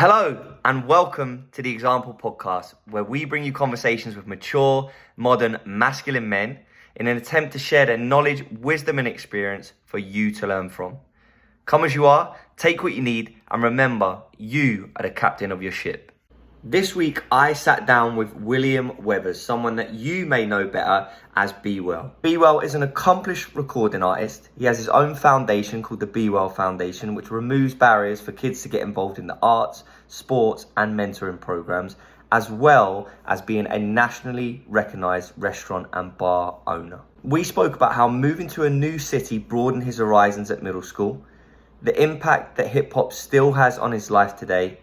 Hello and welcome to the Example Podcast, where we bring you conversations with mature, modern, masculine men in an attempt to share their knowledge, wisdom and experience for you to learn from. Come as you are, take what you need, and remember, you are the captain of your ship. This week, I sat down with William Weathers, someone that you may know better as Be Well. Be Well is an accomplished recording artist. He has his own foundation called the Be Well Foundation, which removes barriers for kids to get involved in the arts, sports, and mentoring programs, as well as being a nationally recognized restaurant and bar owner. We spoke about how moving to a new city broadened his horizons at middle school, the impact that hip-hop still has on his life today,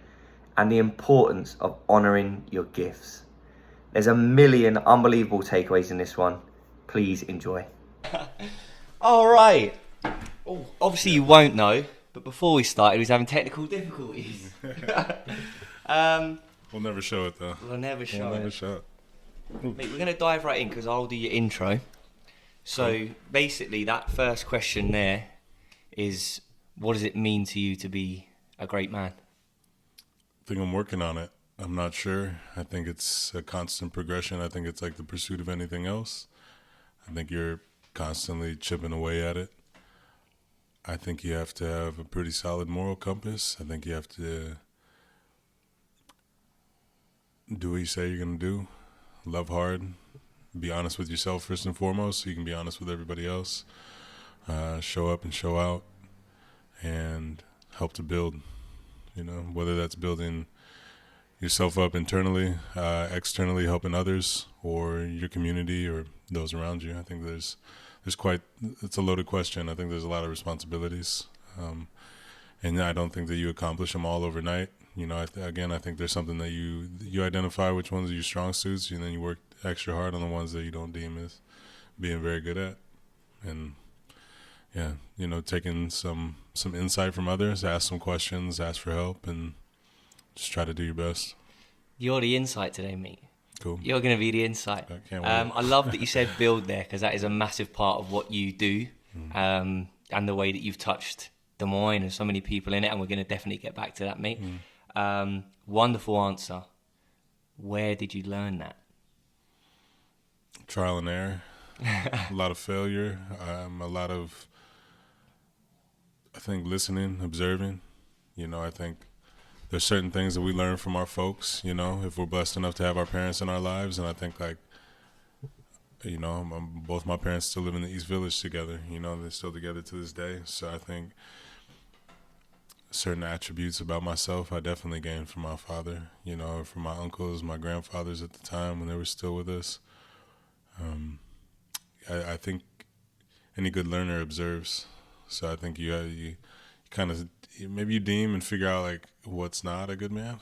and the importance of honouring your gifts. There's a million unbelievable takeaways in this one. Please enjoy. All right. Oh, obviously you won't know, but before we started, he was having technical difficulties. We'll never show it though. We'll never show it. Mate, we're going to dive right in because I'll do your intro. So basically that first question there is, what does it mean to you to be a great man? I think I'm working on it. I'm not sure. I think it's a constant progression. I think it's like the pursuit of anything else. I think you're constantly chipping away at it. I think you have to have a pretty solid moral compass. I think you have to do what you say you're going to do. Love hard. Be honest with yourself first and foremost so you can be honest with everybody else. Show up and show out and help to build. You know, whether that's building yourself up internally, externally helping others, or your community or those around you. I think there's it's a loaded question. I think there's a lot of responsibilities. And I don't think that you accomplish them all overnight. You know, I think there's something that you identify which ones are your strong suits, and then you work extra hard on the ones that you don't deem as being very good at. And yeah, you know, taking some insight from others, ask some questions, ask for help, and just try to do your best. You're the insight today, mate. Cool. You're going to be the insight. I can't wait. I love that you said build there because that is a massive part of what you do, and the way that you've touched Des Moines and so many people in it, and we're going to definitely get back to that, mate. Wonderful answer. Where did you learn that? Trial and error. A lot of failure. A lot of, I think, listening, observing. You know, I think there's certain things that we learn from our folks, you know, if we're blessed enough to have our parents in our lives. And I think, like, you know, both my parents still live in the East Village together. You know, they're still together to this day. So I think certain attributes about myself I definitely gained from my father, you know, from my uncles, my grandfathers at the time when they were still with us. I think any good learner observes. So I think you kind of, maybe you deem and figure out like what's not a good man.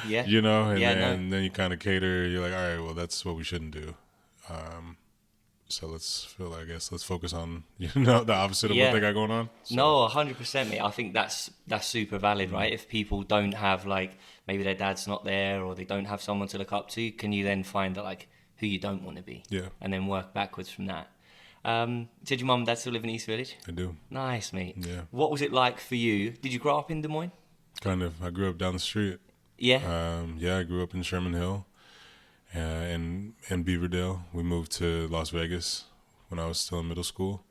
Yeah. You know, and then you kind of cater. You're like, all right, well, that's what we shouldn't do. So let's focus on, you know, the opposite of what they got going on. So. No, 100%, mate. I think that's super valid, right? If people don't have, like, maybe their dad's not there or they don't have someone to look up to, can you then find that, like, who you don't want to be? Yeah. And then work backwards from that. Did your mum and dad still live in East Village? I do. Nice, mate. Yeah. What was it like for you? Did you grow up in Des Moines? Kind of. I grew up down the street. Yeah? I grew up in Sherman Hill and Beaverdale. We moved to Las Vegas when I was still in middle school,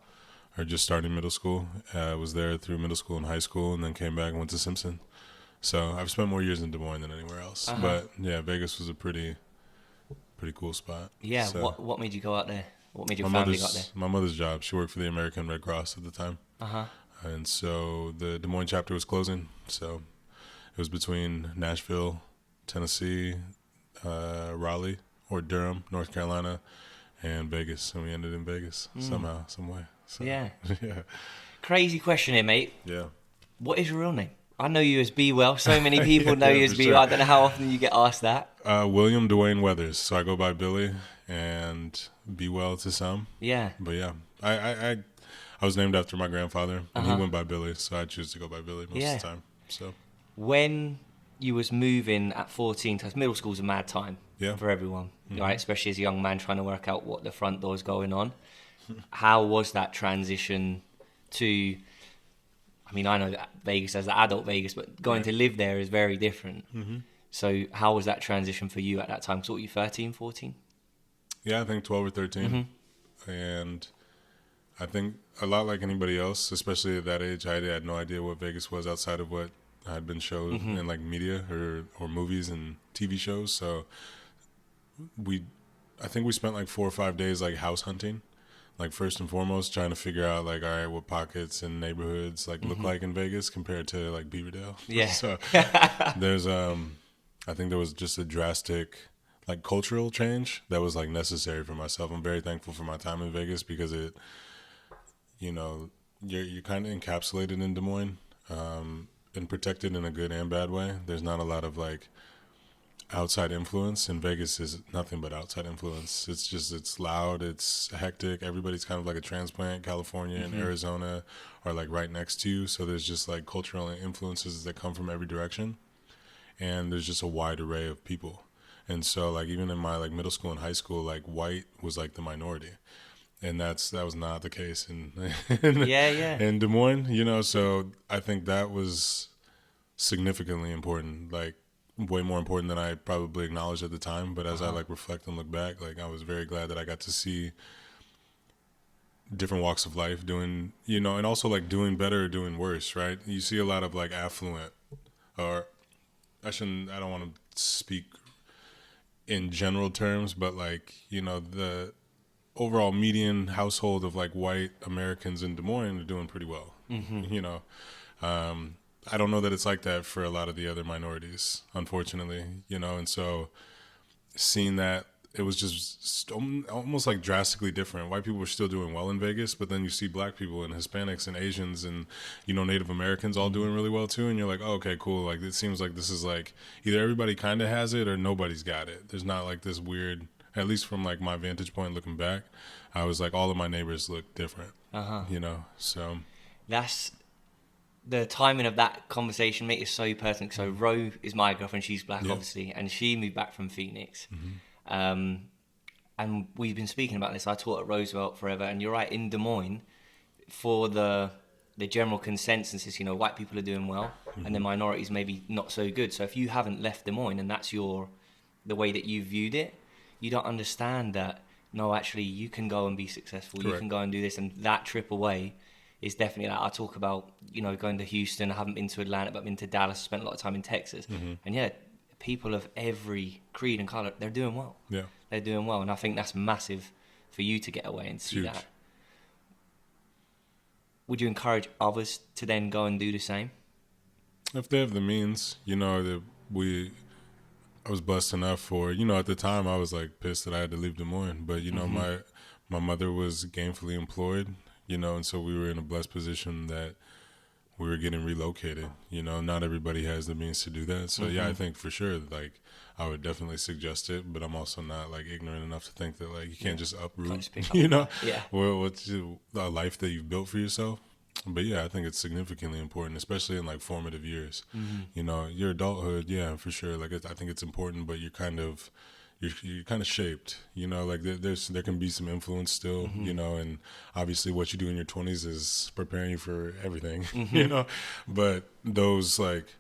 or just starting middle school. I was there through middle school and high school, and then came back and went to Simpson. So I've spent more years in Des Moines than anywhere else. But yeah, Vegas was a pretty cool spot. Yeah. So, what made you go out there? What made your family go out there? My mother's job. She worked for the American Red Cross at the time. And so the Des Moines chapter was closing. So it was between Nashville, Tennessee, Raleigh, or Durham, North Carolina, and Vegas. And we ended in Vegas somehow, some way. So, Yeah. Yeah. Crazy question here, mate. Yeah. What is your real name? I know you as Be Well. So many people know you as Be Well. I don't know how often you get asked that. William Dwayne Weathers. So I go by Billy and Be Well to some. Yeah. But yeah, I was named after my grandfather, and he went by Billy, so I choose to go by Billy most of the time. So when you was moving at 14, because middle school's a mad time for everyone, right? Especially as a young man trying to work out what the front door's going on. How was that transition to I mean, I know that Vegas as the adult Vegas, but going to live there is very different. So how was that transition for you at that time? So what were you, 13, 14? Yeah, I think 12 or 13. And I think a lot like anybody else, especially at that age, I had no idea what Vegas was outside of what had been showed in like media or movies and TV shows. So I think we spent like 4 or 5 days like house hunting, like first and foremost trying to figure out like, all right, what pockets and neighborhoods like look like in Vegas compared to like Beaverdale. Yeah. So there's I think there was just a drastic like cultural change that was like necessary for myself. I'm very thankful for my time in Vegas because it, you know, you're kind of encapsulated in Des Moines, and protected in a good and bad way. There's not a lot of like outside influence, and Vegas is nothing but outside influence. It's loud, it's hectic. Everybody's kind of like a transplant. California and Arizona are like right next to you, so there's just like cultural influences that come from every direction, and there's just a wide array of people. And so like even in my like middle school and high school, like white was like the minority, and that was not the case in Des Moines, you know. So I think that was significantly important, like way more important than I probably acknowledged at the time. But as I like reflect and look back, like I was very glad that I got to see different walks of life doing, you know, and also like doing better or doing worse, right? You see a lot of like affluent, or I don't want to speak in general terms, but like, you know, the overall median household of like white Americans in Des Moines are doing pretty well. You know, I don't know that it's like that for a lot of the other minorities, unfortunately, you know. And so seeing that, it was just almost like drastically different. White people were still doing well in Vegas, but then you see black people and Hispanics and Asians and, you know, Native Americans all doing really well too. And you're like, oh, okay, cool. Like it seems like this is like either everybody kind of has it or nobody's got it. There's not like this weird, at least from like my vantage point looking back, I was like, all of my neighbors look different, you know, so. That's the timing of that conversation, mate, is so pertinent. So Ro is my girlfriend, she's black, obviously, and she moved back from Phoenix. And we've been speaking about this. I taught at Roosevelt forever, and you're right, in Des Moines, for the general consensus is, you know, white people are doing well, and the minorities maybe not so good. So if you haven't left Des Moines and that's the way that you viewed it, you don't understand that, no, actually, you can go and be successful. Correct. You can go and do this, and that trip away is definitely like, I talk about, you know, going to Houston. I haven't been to Atlanta, but I've been to Dallas, spent a lot of time in Texas. And yeah, people of every creed and color, they're doing well. Yeah. They're doing well. And I think that's massive for you to get away and see that. Would you encourage others to then go and do the same? If they have the means, you know, I was blessed enough for, you know, at the time I was like pissed that I had to leave Des Moines, but you know, my mother was gainfully employed, you know, and so we were in a blessed position that we were getting relocated. You know, not everybody has the means to do that. So yeah, I think for sure, like I would definitely suggest it, but I'm also not like ignorant enough to think that like you can't just uproot, you know, what's a life that you've built for yourself. But yeah, I think it's significantly important, especially in like formative years. You know, your adulthood, yeah, for sure. Like I think it's important, but you're kind of shaped. You know, like there can be some influence still. You know, and obviously what you do in your 20s is preparing you for everything. You know, but those like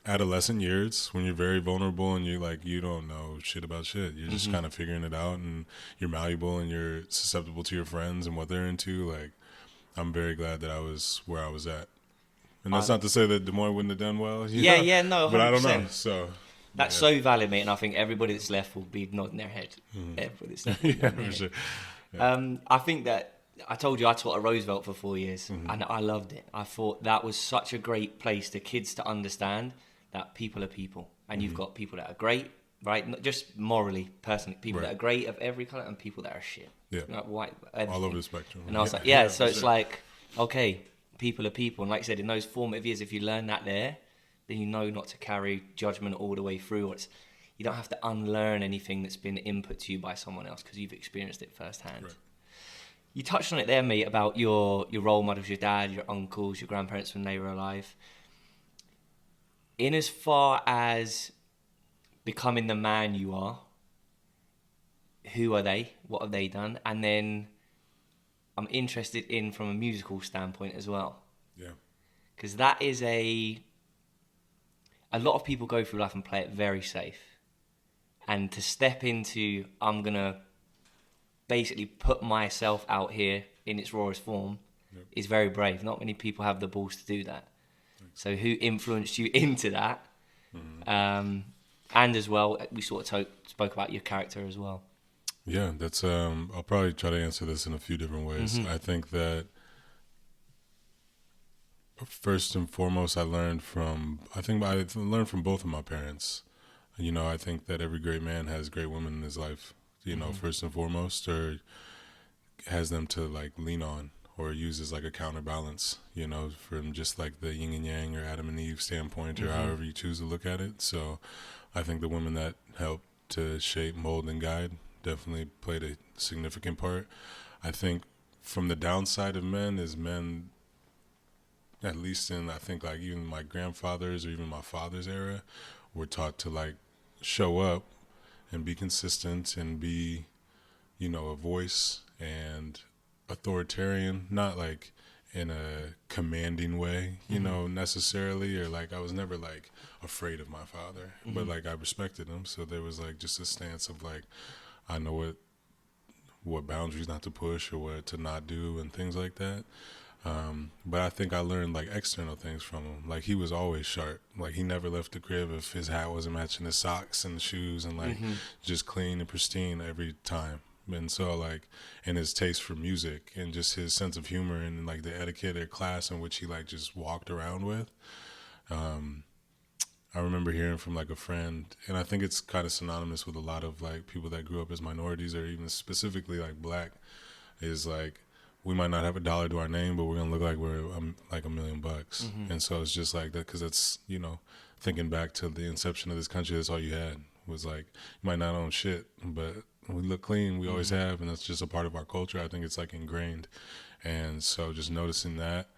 adolescent years when you're very vulnerable and you don't know shit about shit. You're just kind of figuring it out, and you're malleable and you're susceptible to your friends and what they're into. Like, I'm very glad that I was where I was at. And that's not to say that Des Moines wouldn't have done well. You know? No, 100%. But I don't know. So that's so valid, mate. And I think everybody that's left will be nodding their head. Everybody that's left. Yeah, for sure. Yeah. I think that I told you I taught at Roosevelt for 4 years, and I loved it. I thought that was such a great place for kids to understand that people are people, and you've got people that are great, right? Not just morally, personally, people that are great of every color, and people that are shit. Yeah, like white, everything. All over the spectrum. And I was like, so it's like, okay, people are people, and like I said, in those formative years, if you learn that there, then you know not to carry judgment all the way through. You don't have to unlearn anything that's been input to you by someone else because you've experienced it firsthand. Right. You touched on it there, mate, about your role models, your dad, your uncles, your grandparents when they were alive. In as far as becoming the man you are, who are they? What have they done? And then I'm interested in from a musical standpoint as well. Yeah. Because that is a lot of people go through life and play it very safe. And to step into, I'm going to basically put myself out here in its rawest form is very brave. Not many people have the balls to do that. So who influenced you into that? And as well, we sort of spoke about your character as well. Yeah, that's. I'll probably try to answer this in a few different ways. I think that first and foremost, I learned from both of my parents. You know, I think that every great man has great women in his life. You know, first and foremost, or has them to like lean on or use as like a counterbalance. You know, from just like the yin and yang or Adam and Eve standpoint, or however you choose to look at it. So, I think the women that helped to shape, mold, and guide definitely played a significant part. I think from the downside of men is men, at least in, I think like even my grandfather's or even my father's era, were taught to like show up and be consistent and be, you know, a voice and authoritarian, not like in a commanding way, you know, necessarily, or like I was never like afraid of my father, but like I respected him. So there was like just a stance of like, I know what boundaries not to push or what to not do and things like that. But I think I learned like external things from him. Like he was always sharp. Like he never left the crib if his hat wasn't matching his socks and shoes, and like just clean and pristine every time. And so like, and his taste for music and just his sense of humor and like the etiquette or class in which he like just walked around with. I remember hearing from like a friend, and I think it's kind of synonymous with a lot of like people that grew up as minorities or even specifically like black, is like, we might not have a dollar to our name, but we're gonna look like we're like $1 million. And so it's just like that, because it's, you know, thinking back to the inception of this country, that's all you had was like, you might not own shit, but we look clean, we always have, and that's just a part of our culture. I think it's like ingrained. And so just noticing that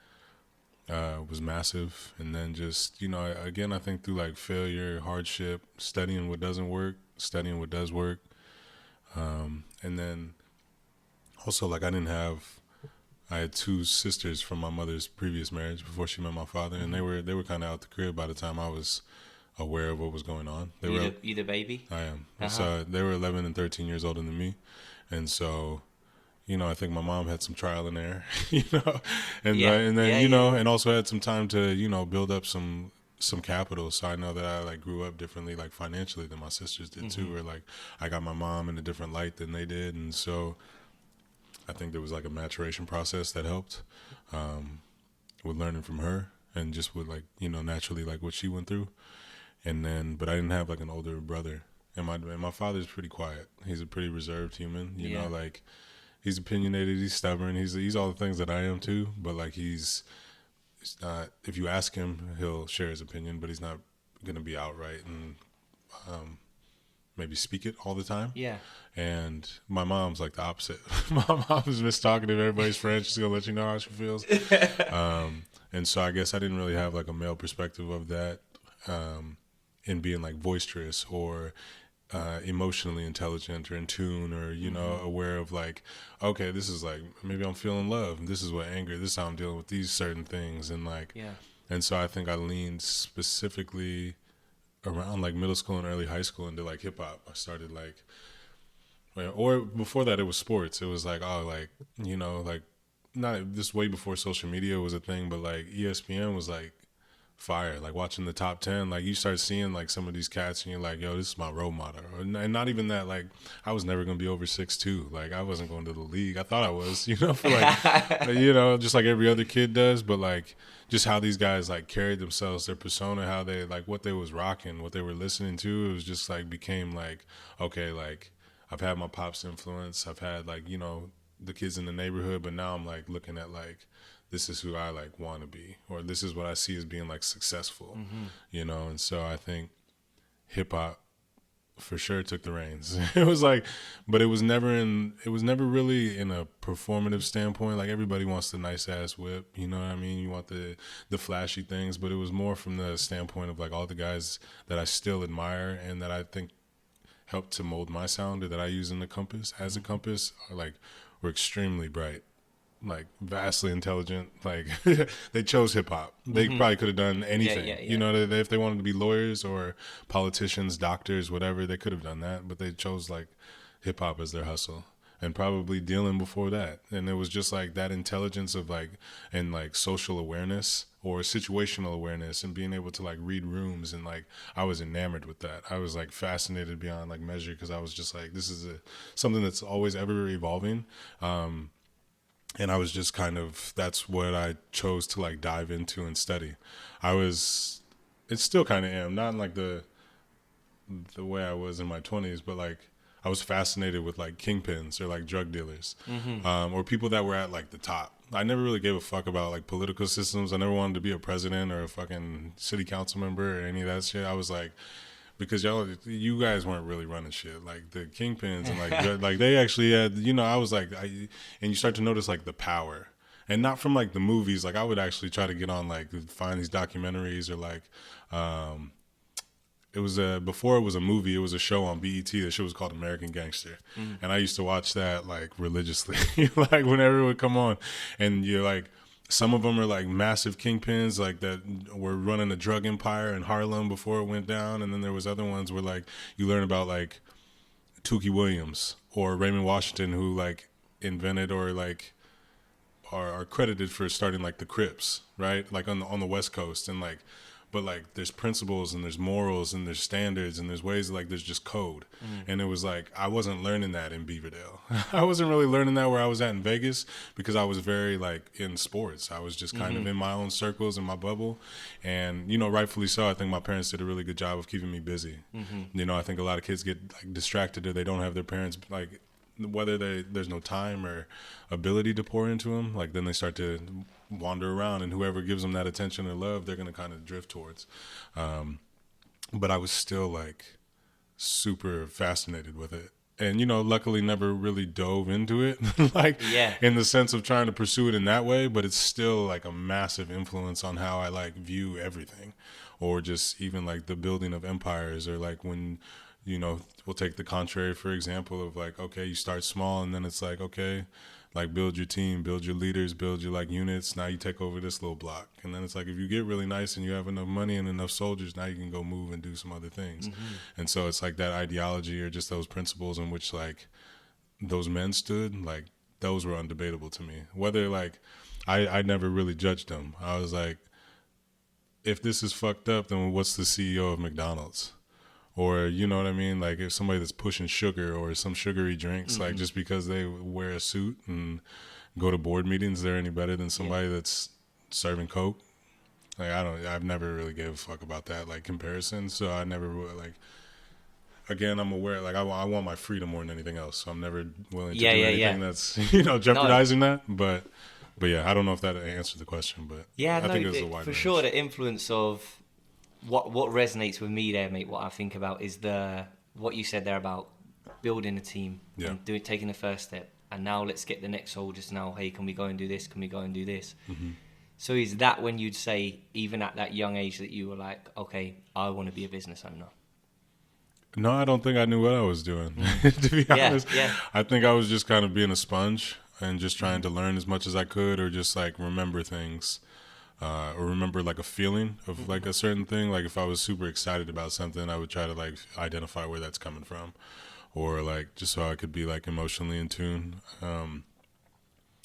was massive. And then just, you know, again, I think through like failure, hardship, studying what doesn't work, studying what does work. And then also like I had two sisters from my mother's previous marriage before she met my father, and they were kind of out the crib by the time I was aware of what was going on. You the baby? I am. So they were 11 and 13 years older than me, and so, you know, I think my mom had some trial and error, you know, and then you know, and also had some time to, you know, build up some capital. So I know that I like grew up differently, like financially, than my sisters did too, or like I got my mom in a different light than they did, and so I think there was like a maturation process that helped with learning from her and just with like, you know, naturally like what she went through. And then, but I didn't have like an older brother, and my father's pretty quiet. He's a pretty reserved human, you know, like he's opinionated, he's stubborn, he's all the things that I am too. But like he's not. If you ask him, he'll share his opinion, but he's not gonna be outright and maybe speak it all the time. Yeah. And my mom's like the opposite. My mom's just talking to everybody's friends. She's gonna let you know how she feels. And so I guess I didn't really have like a male perspective of that, in being like boisterous or emotionally intelligent or in tune, or, you know, aware of like, okay, this is like, maybe I'm feeling love. This is what anger, this is how I'm dealing with these certain things. And like, and so I think I leaned specifically around like middle school and early high school into like hip hop. I started like, or before that it was sports. It was like, oh, like, you know, like not this way before social media was a thing, but like ESPN was like fire. Like watching the top 10, like you start seeing like some of these cats and you're like, yo, this is my role model. And not even that, like I was never gonna be over 6'2". Like I wasn't going to the league. I thought I was, you know, for like you know, just like every other kid does. But like just how these guys like carried themselves, their persona, how they like what they was rocking, what they were listening to, it was just like became like, okay, like I've had my pop's influence, I've had like, you know, the kids in the neighborhood, but now I'm like looking at like, this is who I like want to be, or this is what I see as being like successful, you know. And so I think hip hop for sure took the reins. It was like, but it was never really in a performative standpoint. Like everybody wants the nice ass whip, you know what I mean? You want the flashy things, but it was more from the standpoint of like all the guys that I still admire and that I think helped to mold my sound, or that I use in the compass as a compass, are like, were extremely bright. like vastly intelligent. Like they chose hip hop. They probably could have done anything. Yeah. You know, if they wanted to be lawyers or politicians, doctors, whatever, they could have done that. But they chose like hip hop as their hustle. And probably dealing before that. And it was just like that intelligence of like, and like social awareness or situational awareness and being able to like read rooms. And like, I was enamored with that. I was like fascinated beyond like measure because I was just like, this is something that's always ever evolving. And I was just kind of, that's what I chose to like dive into and study. It still kind of am, not in like the way I was in my 20s, but like I was fascinated with like kingpins or like drug dealers, or people that were at like the top. I never really gave a fuck about like political systems. I never wanted to be a president or a fucking city council member or any of that shit. I was like, because you guys weren't really running shit. Like the kingpins and like like they actually had, you know, I was like, and you start to notice like the power. And not from like the movies. Like I would actually try to get on like find these documentaries or like it was before it was a movie, it was a show on BET. The show was called American Gangster, and I used to watch that like religiously, like whenever it would come on. And you're like, some of them are like massive kingpins, like that were running a drug empire in Harlem before it went down, and then there was other ones where like you learn about like Tookie Williams or Raymond Washington, who like invented or like are credited for starting like the Crips, right? Like on the West Coast, and like, but like there's principles and there's morals and there's standards and there's ways like there's just code. And it was like I wasn't learning that in Beaverdale. I wasn't really learning that where I was at in Vegas because I was very like in sports. I was just kind of in my own circles in my bubble, and you know, rightfully so. I think my parents did a really good job of keeping me busy. You know, I think a lot of kids get like distracted or they don't have their parents like, whether there's no time or ability to pour into them, like then they start to wander around, and whoever gives them that attention or love, they're going to kind of drift towards. But I was still like super fascinated with it. And, you know, luckily never really dove into it, like in the sense of trying to pursue it in that way, but it's still like a massive influence on how I like view everything, or just even like the building of empires, or like when, you know, we'll take the contrary, for example, of like, okay, you start small and then it's like, okay, like build your team, build your leaders, build your like units. Now you take over this little block. And then it's like, if you get really nice and you have enough money and enough soldiers, now you can go move and do some other things. And so it's like that ideology or just those principles in which like those men stood, like those were undebatable to me. Whether like, I never really judged them. I was like, if this is fucked up, then what's the CEO of McDonald's? Or, you know what I mean? Like if somebody that's pushing sugar or some sugary drinks, like just because they wear a suit and go to board meetings, they're any better than somebody that's serving Coke? Like I've never really gave a fuck about that, like comparison. So I never like, again, I'm aware, like I want my freedom more than anything else. So I'm never willing to do anything that's, you know, jeopardizing that. But yeah, I don't know if that answered the question, but I think it was a wide for range. sure the influence of what resonates with me there, mate, what I think about is what you said there about building a team and taking the first step, and now let's get the next soldiers now, hey, can we go and do this, can we go and do this? So is that when you'd say, even at that young age, that you were like, okay, I want to be a business owner? No, I don't think I knew what I was doing, to be honest. I think I was just kind of being a sponge and just trying to learn as much as I could, or just like remember things. Or remember like a feeling of like a certain thing. Like if I was super excited about something, I would try to like identify where that's coming from, or like just so I could be like emotionally in tune, and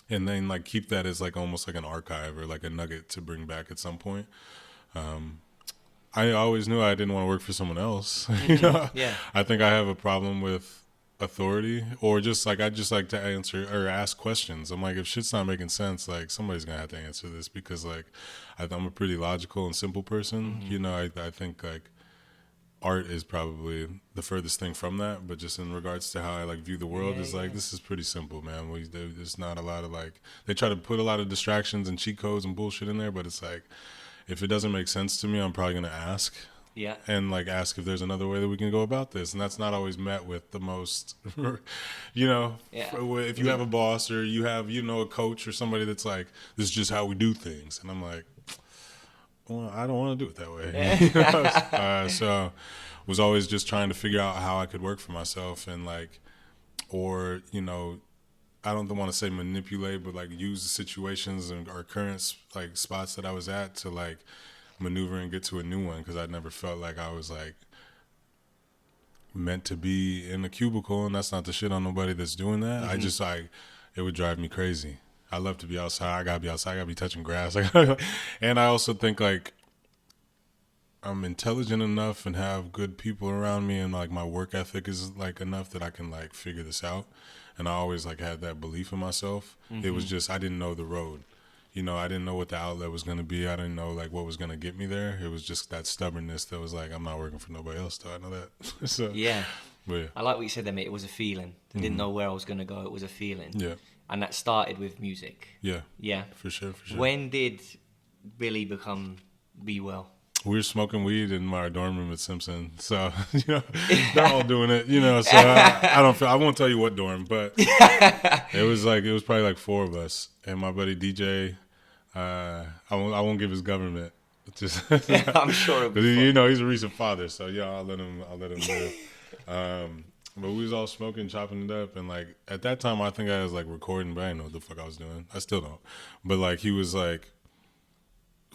then like keep that as like almost like an archive or like a nugget to bring back at some point. I always knew I didn't want to work for someone else. You know? I think I have a problem with authority, or just like I just like to answer or ask questions. I'm like, if shit's not making sense, like somebody's gonna have to answer this, because like I'm a pretty logical and simple person. You know, I think like art is probably the furthest thing from that, but just in regards to how I like view the world, is like this is pretty simple, man. There's not a lot of like, they try to put a lot of distractions and cheat codes and bullshit in there, but it's like, if it doesn't make sense to me, I'm probably gonna ask. And like ask if there's another way that we can go about this, and that's not always met with the most, you know. If you have a boss or you have, you know, a coach or somebody that's like, this is just how we do things, and I'm like, well, I don't want to do it that way. You know? So was always just trying to figure out how I could work for myself, and like, or you know, I don't want to say manipulate, but like use the situations and or current like spots that I was at to like maneuver and get to a new one, because I never felt like I was like meant to be in a cubicle, and that's not the shit on nobody that's doing that. I just like, it would drive me crazy. I love to be outside. I gotta be outside. I gotta be touching grass. And I also think like I'm intelligent enough and have good people around me, and like my work ethic is like enough that I can like figure this out. And I always like had that belief in myself. It was just I didn't know the road. I didn't know what the outlet was going to be. I didn't know like what was going to get me there. It was just that stubbornness that was like, I'm not working for nobody else. Do I know that? So Yeah. but yeah. I like what you said there, mate. It was a feeling. I didn't know where I was going to go. It was a feeling. Yeah. And that started with music. Yeah. Yeah. For sure. When did Billy become Be Well? We were smoking weed in my dorm room at Simpson, so they're all doing it. So I won't tell you what dorm, but it was probably like 4 of us, and my buddy DJ. I won't give his government. Just I'm sure it'll be he's a recent father, so I'll let him live. But we was all smoking, chopping it up, and like at that time I think I was like recording, but I didn't know what the fuck I was doing. I still don't. But like he was like,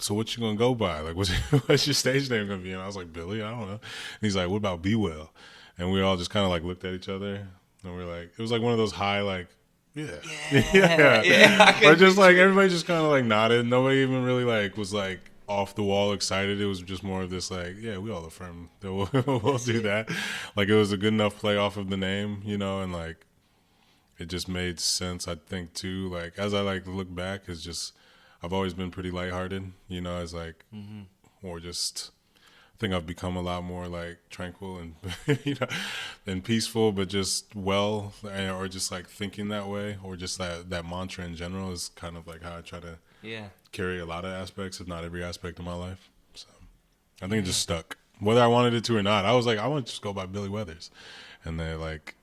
so what you gonna go by? Like, what's your stage name gonna be? And I was like, Billy, I don't know. And he's like, what about Be Well? And we all just kind of like looked at each other, and we're like, it was like one of those high like, yeah. But just like everybody just kind of like nodded. Nobody even really like was like off the wall excited. It was just more of this like, yeah, we all affirm that we'll do that. Like it was a good enough play off of the name, and like it just made sense. I think too. Like as I like look back, it's just. I've always been pretty lighthearted, as like, or just, I think I've become a lot more like tranquil and, and peaceful, but just or just like thinking that way, or just that mantra in general is kind of like how I try to carry a lot of aspects, if not every aspect of my life. So I think it just stuck, whether I wanted it to or not. I was like, I want to just go by Billy Weathers. And then like,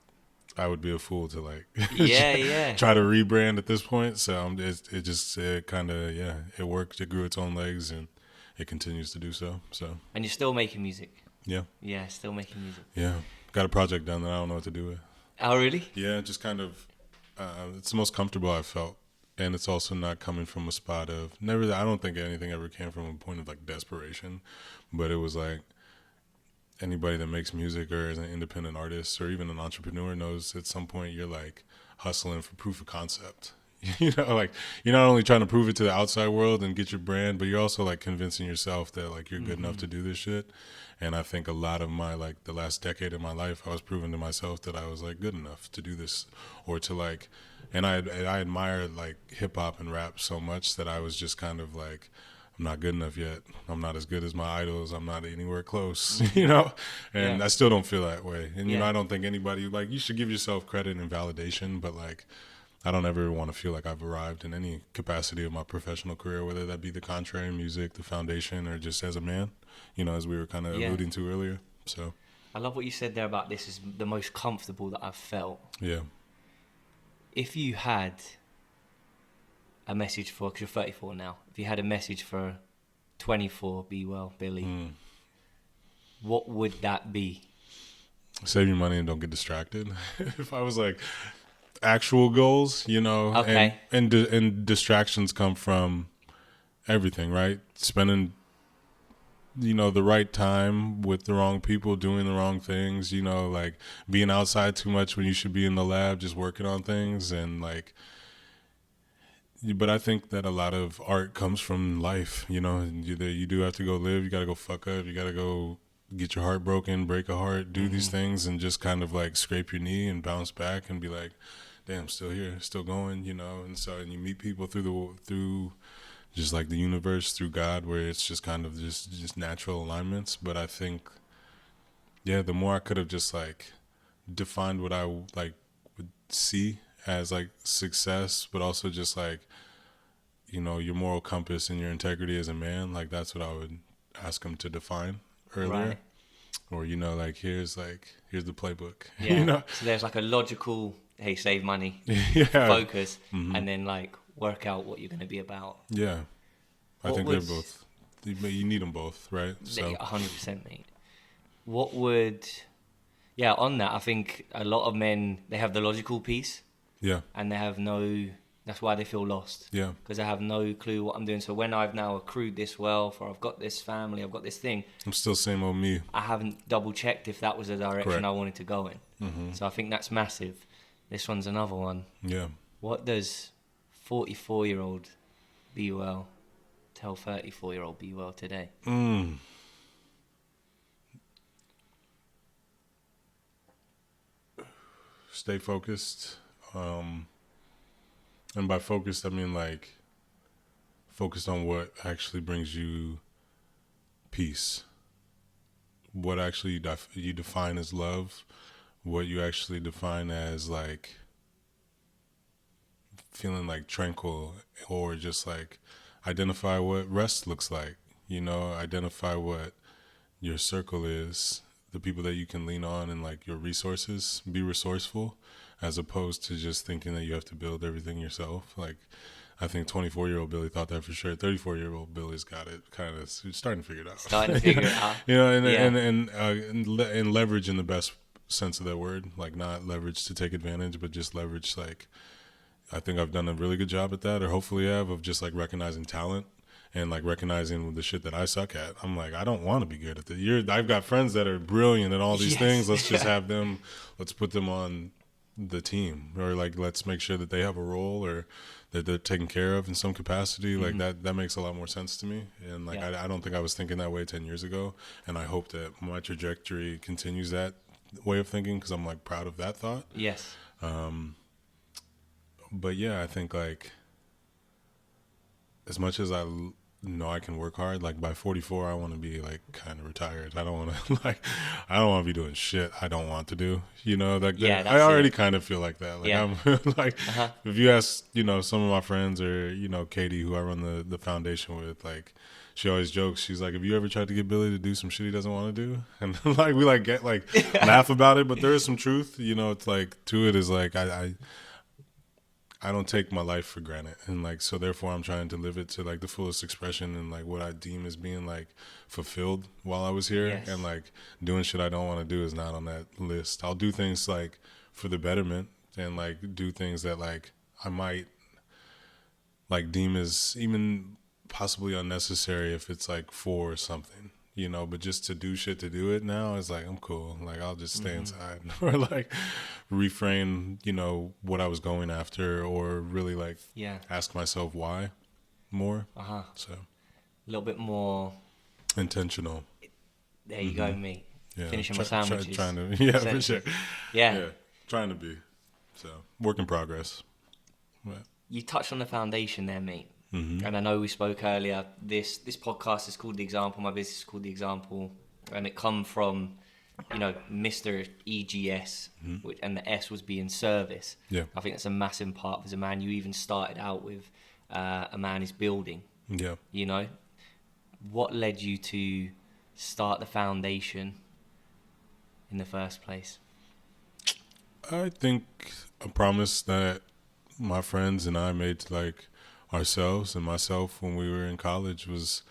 I would be a fool to like try to rebrand at this point. So it kind of it worked. It grew its own legs, and it continues to do so. So and you're still making music. Yeah, Still making music. Yeah, got a project done that I don't know what to do with. Oh really? Yeah, just kind of it's the most comfortable I've felt, and it's also not coming from a spot of never. I don't think anything ever came from a point of like desperation, but it was like. Anybody that makes music or is an independent artist or even an entrepreneur knows at some point you're like hustling for proof of concept. Like you're not only trying to prove it to the outside world and get your brand, but you're also like convincing yourself that like you're good enough to do this shit. And I think a lot of my like the last decade of my life, I was proving to myself that I was like good enough to do this or to like, and I admired like hip hop and rap so much that I was just kind of like, I'm not good enough yet. I'm not as good as my idols. I'm not anywhere close, and I still don't feel that way. And, I don't think anybody, like, you should give yourself credit and validation, but, like, I don't ever want to feel like I've arrived in any capacity of my professional career, whether that be the contrary, music, the foundation, or just as a man, as we were kind of alluding to earlier. So I love what you said there about this is the most comfortable that I've felt. Yeah. If you had a message for, because you're 34 now, if you had a message for 24, Be Well, Billy, what would that be? Save your money and don't get distracted. If I was like actual goals, okay. and distractions come from everything, right? Spending, the right time with the wrong people, doing the wrong things, like being outside too much when you should be in the lab just working on things and like, but I think that a lot of art comes from life, you do have to go live, you got to go fuck up, you got to go get your heart broken, break a heart, do these things and just kind of like scrape your knee and bounce back and be like, damn, still here, still going, and so, and you meet people through just like the universe, through God, where it's just kind of just natural alignments. But I think, the more I could have just like defined what I like would see as like success, but also just like, your moral compass and your integrity as a man, like that's what I would ask him to define earlier. Right. Or, like here's the playbook. Yeah. So there's like a logical, hey, save money, focus, and then like work out what you're going to be about. Yeah. I think they're both, you need them both, right? So 100%, mate. What would, on that, I think a lot of men, they have the logical piece, Yeah. And they have no, that's why they feel lost. Yeah. Because they have no clue what I'm doing. So when I've now accrued this wealth, or I've got this family, I've got this thing, I'm still same old me. I haven't double checked if that was the direction Correct. I wanted to go in. Mm-hmm. So I think that's massive. This one's another one. Yeah. What does 44-year-old be well tell 34-year-old be well today? Stay focused. And by focused, I mean like focused on what actually brings you peace. What actually you define as love. What you actually define as like feeling like tranquil, or just like identify what rest looks like. Identify what your circle is, the people that you can lean on, and like your resources. Be resourceful, as opposed to just thinking that you have to build everything yourself. Like, I think 24-year-old Billy thought that for sure. 34-year-old Billy's got it kind of starting to figure it out. Starting to figure it out. And leverage in the best sense of that word. Like, not leverage to take advantage, but just leverage. Like, I think I've done a really good job at that, or hopefully have, of just like recognizing talent. And like recognizing the shit that I suck at. I'm like, I don't want to be good at that. I've got friends that are brilliant at all these things. Let's just have them. Let's put them on the team, or like let's make sure that they have a role, or that they're taken care of in some capacity. Mm-hmm. Like that makes a lot more sense to me. And like I don't think I was thinking that way 10 years ago. And I hope that my trajectory continues that way of thinking, because I'm like proud of that thought. Yes. But yeah, I think like as much as I know I can work hard, like by 44 I want to be like kind of retired. I don't want to I don't want to be doing shit I don't want to do, I already kind of feel like that. Like, I'm like, if you ask some of my friends, or Katie, who I run the foundation with, like she always jokes, she's like, have you ever tried to get Billy to do some shit he doesn't want to do? And like we like get like laugh about it, but there is some truth. It's like, to it is like I don't take my life for granted, and like so therefore I'm trying to live it to like the fullest expression, and like what I deem as being like fulfilled while I was here. Yes. And like doing shit I don't want to do is not on that list. I'll do things like for the betterment, and like do things that like I might like deem as even possibly unnecessary if it's like for something. But just to do shit to do it now is like, I'm cool. Like, I'll just stay inside, or like reframe, what I was going after, or really like ask myself why more. So a little bit more intentional. There you go, me. Yeah. Finishing my sandwiches. Trying to, for sure. Yeah. Trying to be. So work in progress. But. You touched on the foundation there, mate. And I know we spoke earlier, this podcast is called The Example, my business is called The Example, and it come from, Mr. EGS, and the S was being service. Yeah. I think that's a massive part of as a man. You even started out with a man is building. Yeah. What led you to start the foundation in the first place? I think a promise that my friends and I made to like ourselves and myself when we were in college was,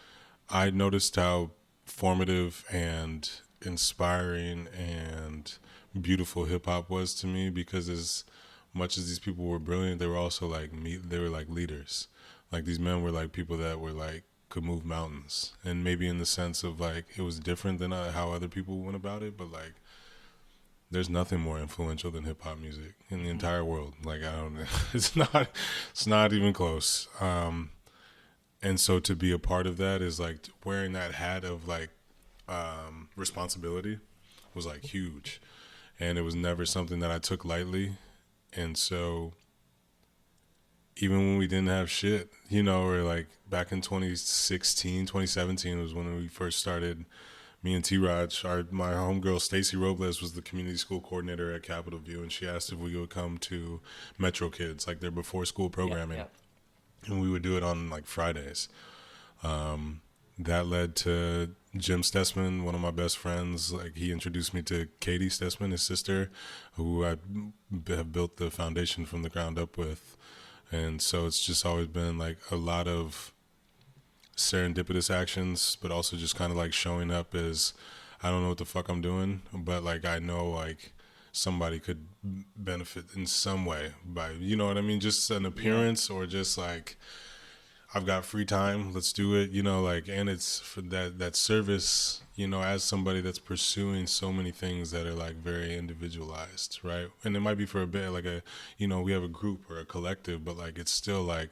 I noticed how formative and inspiring and beautiful hip hop was to me, because as much as these people were brilliant, they were also like they were like leaders. Like these men were like people that were like could move mountains, and maybe in the sense of like it was different than how other people went about it, but like there's nothing more influential than hip hop music in the entire world. Like I don't know, it's not even close. And so to be a part of that is like wearing that hat of like responsibility was like huge, and it was never something that I took lightly. And so even when we didn't have shit, or like back in 2017 was when we first started. Me and T-Raj, my homegirl Stacy Robles was the community school coordinator at Capitol View, and she asked if we would come to Metro Kids, like their before school programming, and we would do it on like Fridays. That led to Jim Stessman, one of my best friends. Like he introduced me to Katie Stessman, his sister, who I have built the foundation from the ground up with. And so it's just always been like a lot of serendipitous actions, but also just kind of like showing up as I don't know what the fuck I'm doing, but like I know like somebody could benefit in some way by, you know what I mean? Just an appearance or just like, I've got free time, let's do it, you know, like, and it's for that service, you know, as somebody that's pursuing so many things that are like very individualized, right? And it might be for a bit like you know, we have a group or a collective, but like it's still like,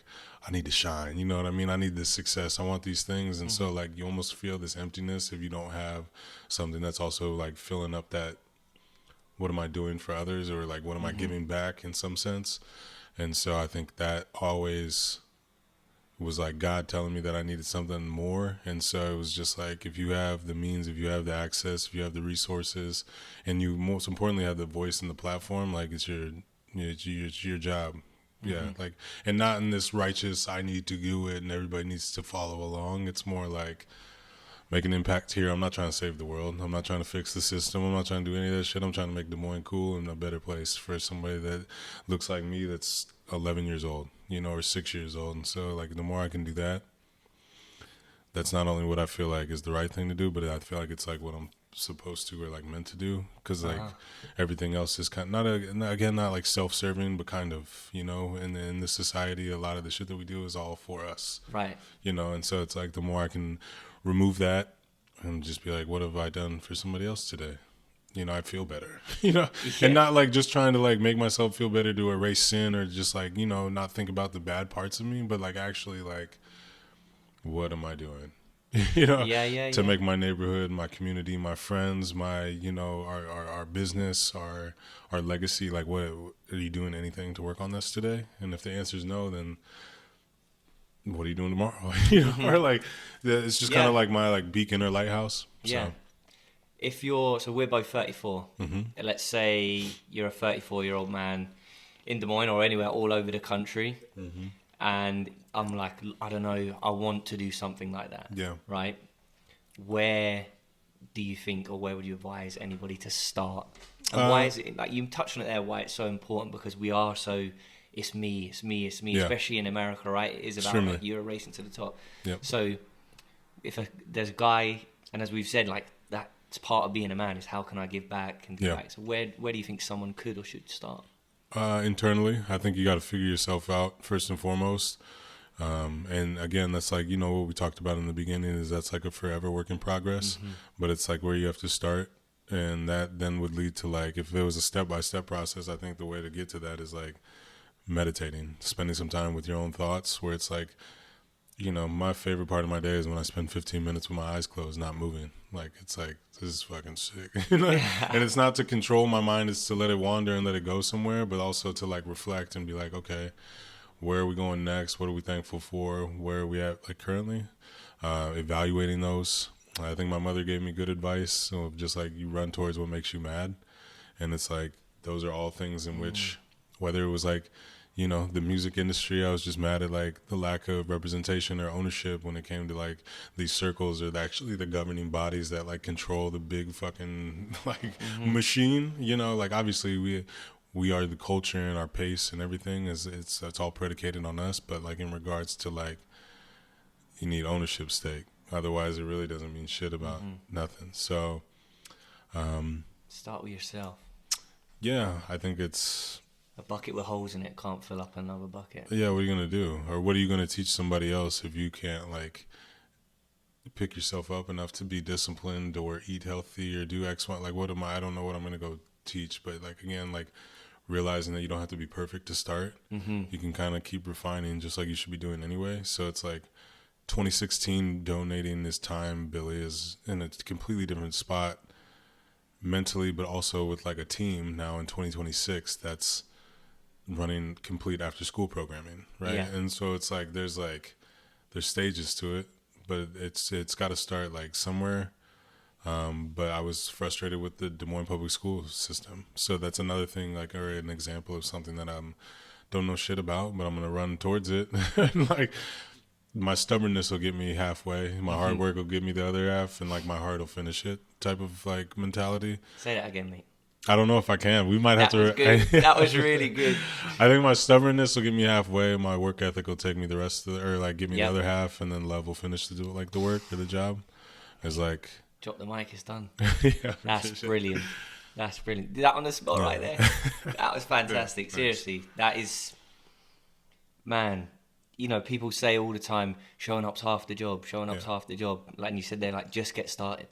I need to shine, you know what I mean? I need this success, I want these things. And so like you almost feel this emptiness if you don't have something that's also like filling up that, what am I doing for others, or like what am I giving back in some sense. And so I think that always was like God telling me that I needed something more. And so it was just like, if you have the means, if you have the access, if you have the resources, and you most importantly have the voice and the platform, like it's your job. Yeah, like, and not in this righteous, I need to do it and everybody needs to follow along. It's more like, make an impact here. I'm not trying to save the world. I'm not trying to fix the system. I'm not trying to do any of that shit. I'm trying to make Des Moines cool and a better place for somebody that looks like me that's 11 years old, you know, or 6 years old. And so, like, the more I can do that, that's not only what I feel like is the right thing to do, but I feel like it's like what I'm supposed to or like meant to do. Because like everything else is kind of not like self-serving, but kind of, you know, in this society, a lot of the shit that we do is all for us. Right. You know, and so it's like the more I can remove that and just be like, what have I done for somebody else today? You know, I feel better, you know, and not like just trying to like make myself feel better to erase sin or just like, you know, not think about the bad parts of me, but like actually like, what am I doing? You know, to make my neighborhood, my community, my friends, my, you know, our business, our legacy, like what, are you doing anything to work on this today? And if the answer is no, then what are you doing tomorrow? You know, or like, it's just kind of like my like beacon or lighthouse. Yeah. So we're both 34. Let's say you're a 34-year-old man in Des Moines or anywhere all over the country. And I'm like, I don't know, I want to do something like that. Yeah. Right? Where do you think, or where would you advise anybody to start? And why is it, like you touched on it there, why it's so important? Because we are so, it's me, especially in America, right? It is about like, you're racing to the top. So if there's a guy, and as we've said, like that's part of being a man is how can I give back and give back. So where do you think someone could or should start? Internally, I think you got to figure yourself out first and foremost. And again, that's like, you know, what we talked about in the beginning is that's like a forever work in progress, but it's like where you have to start. And that then would lead to like, if there was a step-by-step process, I think the way to get to that is like meditating, spending some time with your own thoughts, where it's like, you know, my favorite part of my day is when I spend 15 minutes with my eyes closed, not moving. Like, it's like, this is fucking sick. And it's not to control my mind, it's to let it wander and let it go somewhere, but also to like reflect and be like, okay, where are we going next? What are we thankful for? Where are we at like currently? Evaluating those. I think my mother gave me good advice of just like, you run towards what makes you mad. And it's like, those are all things in which, whether it was like, you know, the music industry, I was just mad at like the lack of representation or ownership when it came to like these circles or actually the governing bodies that like control the big fucking like machine, you know, like obviously we are the culture and our pace and everything it's all predicated on us. But like in regards to like, you need ownership stake. Otherwise it really doesn't mean shit about nothing. So, start with yourself. Yeah, I think it's, a bucket with holes in it can't fill up another bucket. Yeah, what are you going to do? Or what are you going to teach somebody else if you can't, like, pick yourself up enough to be disciplined or eat healthy or do X, Y? Like, what am I don't know what I'm going to go teach. But, like, again, like, realizing that you don't have to be perfect to start. You can kind of keep refining just like you should be doing anyway. So it's like 2016 donating this time, Billy, is in a completely different spot mentally, but also with, like, a team now in 2026 that's running complete after school programming, right? And so it's like there's stages to it, but it's got to start like somewhere. But I was frustrated with the Des Moines public school system, so that's another thing, like, or an example of something that don't know shit about, but I'm gonna run towards it. And like my stubbornness will get me halfway, my hard work will get me the other half, and like my heart will finish it type of like mentality. Say that again, mate. I don't know if I can. We might have to. Was good. That was really good. I think my stubbornness will get me halfway. My work ethic will take me the rest of or like give me the other half, and then love will finish to do like the work or the job. It's like drop the mic. It's done. Yeah, that's brilliant. That's brilliant. Did that on the spot right there. That was fantastic. Yeah, Seriously, that is, man. You know, people say all the time, showing up's half the job. Showing up's half the job. Like you said, they're like, just get started.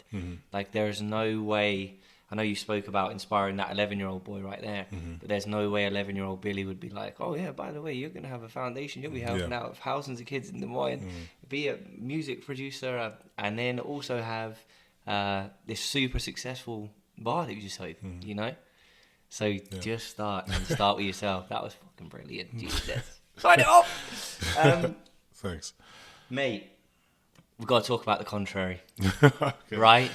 Like there is no way. I know you spoke about inspiring that 11-year-old boy right there, but there's no way 11-year-old Billy would be like, oh yeah, by the way, you're gonna have a foundation. You'll be helping out thousands of kids in Des Moines, be a music producer, and then also have this super successful bar that you just opened. You know, so just start with yourself. That was fucking brilliant. Jesus. Sign it off. Thanks, mate. We've got to talk about the contrary, okay. right?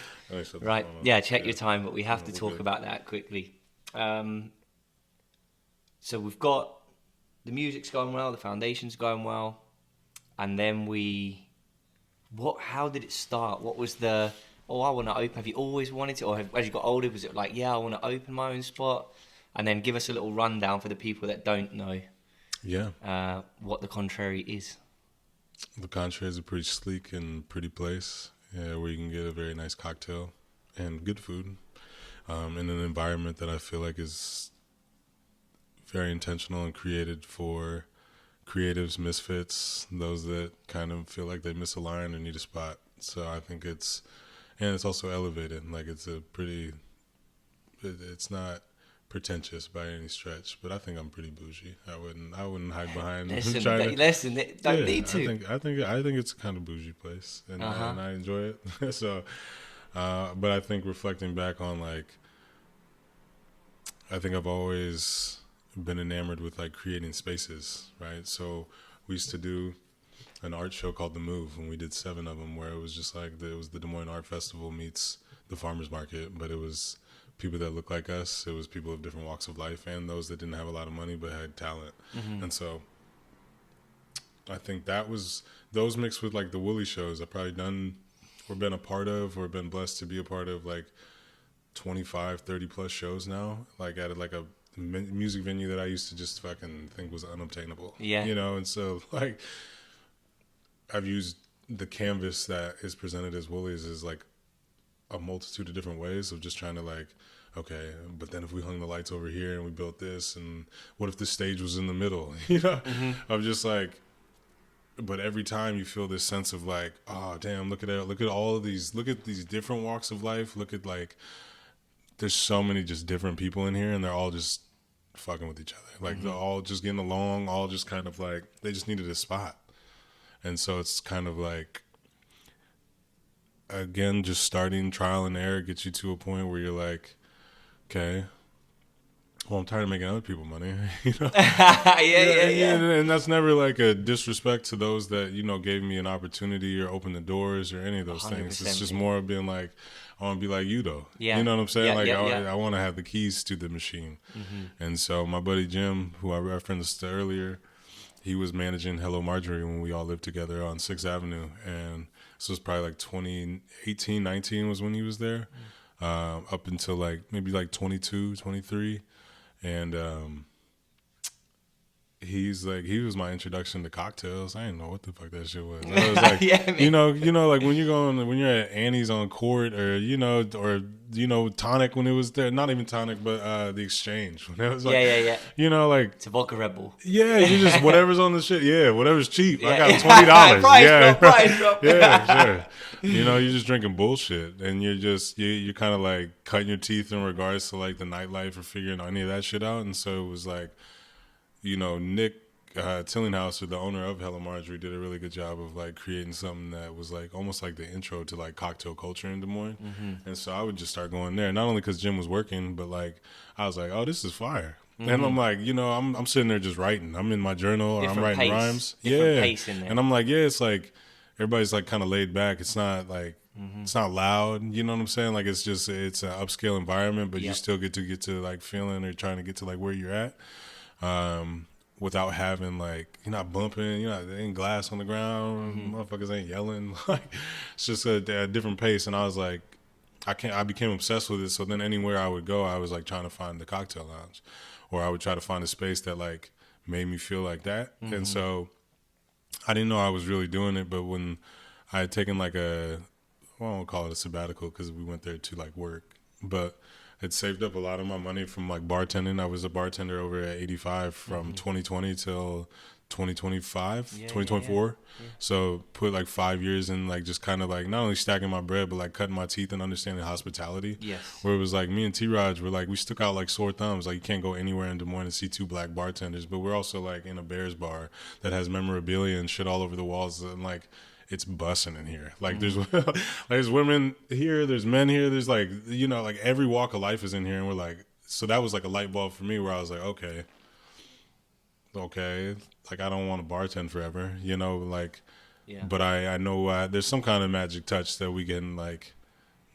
Right. Yeah, check your time, but we have to talk about that quickly. So we've got the music's going well, the foundation's going well, and then how did it start? What was I want to open. Have you always wanted to, or as you got older, was it like, yeah, I want to open my own spot? And then give us a little rundown for the people that don't know. Yeah. What the contrary is. The Contrary is a pretty sleek and pretty place, where you can get a very nice cocktail and good food, in an environment that I feel like is very intentional and created for creatives, misfits, those that kind of feel like they misalign and need a spot. So I think it's also elevated. Like it's it's not pretentious by any stretch, but I think I'm pretty bougie. I wouldn't hide behind don't need to. I think it's a kind of bougie place, and I enjoy it. So, but I think reflecting back on I think I've always been enamored with creating spaces, right? So we used to do an art show called The Move, and we did 7 of them, where it was just it was the Des Moines Art Festival meets the farmers market, but it was people that look like us. It was people of different walks of life and those that didn't have a lot of money but had talent. And so I think that was those mixed with the Woolly shows I've probably done or been a part of or been blessed to be a part of 25, 30 plus shows now, at a music venue that I used to just fucking think was unobtainable. Yeah. You know, and so I've used the canvas that is presented as Woolies as a multitude of different ways of just trying to okay, but then if we hung the lights over here and we built this, and what if the stage was in the middle? You know, I'm just but every time you feel this sense of oh damn, look at all of these, look at these different walks of life, look at there's so many just different people in here, and they're all just fucking with each other, they're all just getting along, all just kind of they just needed a spot. And so it's kind of again, just starting trial and error gets you to a point where you're okay, well, I'm tired of making other people money, you know? Yeah. And that's never a disrespect to those that, gave me an opportunity or opened the doors or any of those things. It's just more of being I want to be like you, though. Yeah. You know what I'm saying? I want to have the keys to the machine. And so my buddy Jim, who I referenced earlier, he was managing Hello Marjorie when we all lived together on 6th Avenue. And this was probably 2018, 19 was when he was there, up until maybe 22, 23. And he was my introduction to cocktails. I didn't know what the fuck that shit was. I was you know, when you're at Annie's on Court, or Tonic when it was there, not even Tonic, but the Exchange when it was you know, it's a vodka Red Bull. Yeah, you just whatever's on the shit. Yeah, whatever's cheap. Yeah. I got $20. Price drop. Yeah, sure. You're just drinking bullshit, and you're kind of cutting your teeth in regards to the nightlife or figuring any of that shit out. And so it was Nick Tillinghauser, the owner of Hello Marjorie, did a really good job of creating something that was almost the intro to cocktail culture in Des Moines. And so I would just start going there, not only because Jim was working, but I was oh, this is fire. And I'm I'm sitting there just writing. I'm in my journal, or I'm writing rhymes. Different pace in there. And I'm it's everybody's kind of laid back. It's not it's not loud. You know what I'm saying? It's an upscale environment, but you still get to feeling or trying to get to where you're at. Without having you're not bumping, there ain't glass on the ground, motherfuckers ain't yelling. It's just a different pace. And I was I became obsessed with it. So then anywhere I would go, I was trying to find the cocktail lounge, or I would try to find a space that made me feel like that. And so I didn't know I was really doing it, but when I had taken I won't call it a sabbatical because we went there to work, but had saved up a lot of my money from like bartending. I was a bartender over at 85 from 2020 till 2025, Yeah, 2024. yeah. So put like 5 years in like just kind of like not only stacking my bread, but like cutting my teeth and understanding hospitality. Yes. Where it was like me and T-Raj were like, we stuck out like sore thumbs. Like you can't go anywhere in Des Moines and see two black bartenders, but we're also like in a Bears bar that has memorabilia and shit all over the walls, and like it's bussing in here. Like there's women here, there's men here, there's like, you know, like every walk of life is in here, and we're like, so that was like a light bulb for me where I was like, okay, like I don't want to bartend forever, you know, like, Yeah. but I know there's some kind of magic touch that we can like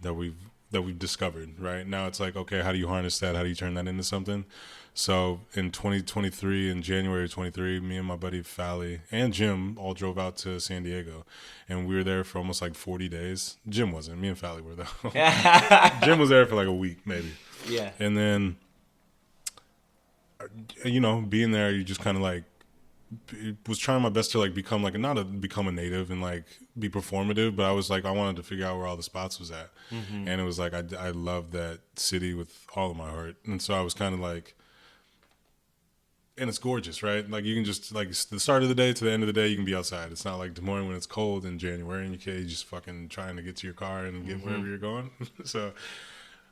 that we've discovered. Right now, it's like, okay, how do you harness that? How do you turn that into something? So in 2023, in January of 23, me and my buddy Fally and Jim all drove out to San Diego, and we were there for almost like 40 days. Jim wasn't. Me and Fally were there. Jim was there for like a week, maybe. Yeah. And then, you know, being there, you just kind of like was trying my best to like become like become a native and like be performative, but I was like I wanted to figure out where all the spots was at, and it was like I love that city with all of my heart, and so I was kind of like, and it's gorgeous, right? Like you can just like the start of the day to the end of the day you can be outside. It's not like Des Moines when it's cold in January and you just fucking trying to get to your car and get wherever you're going. So,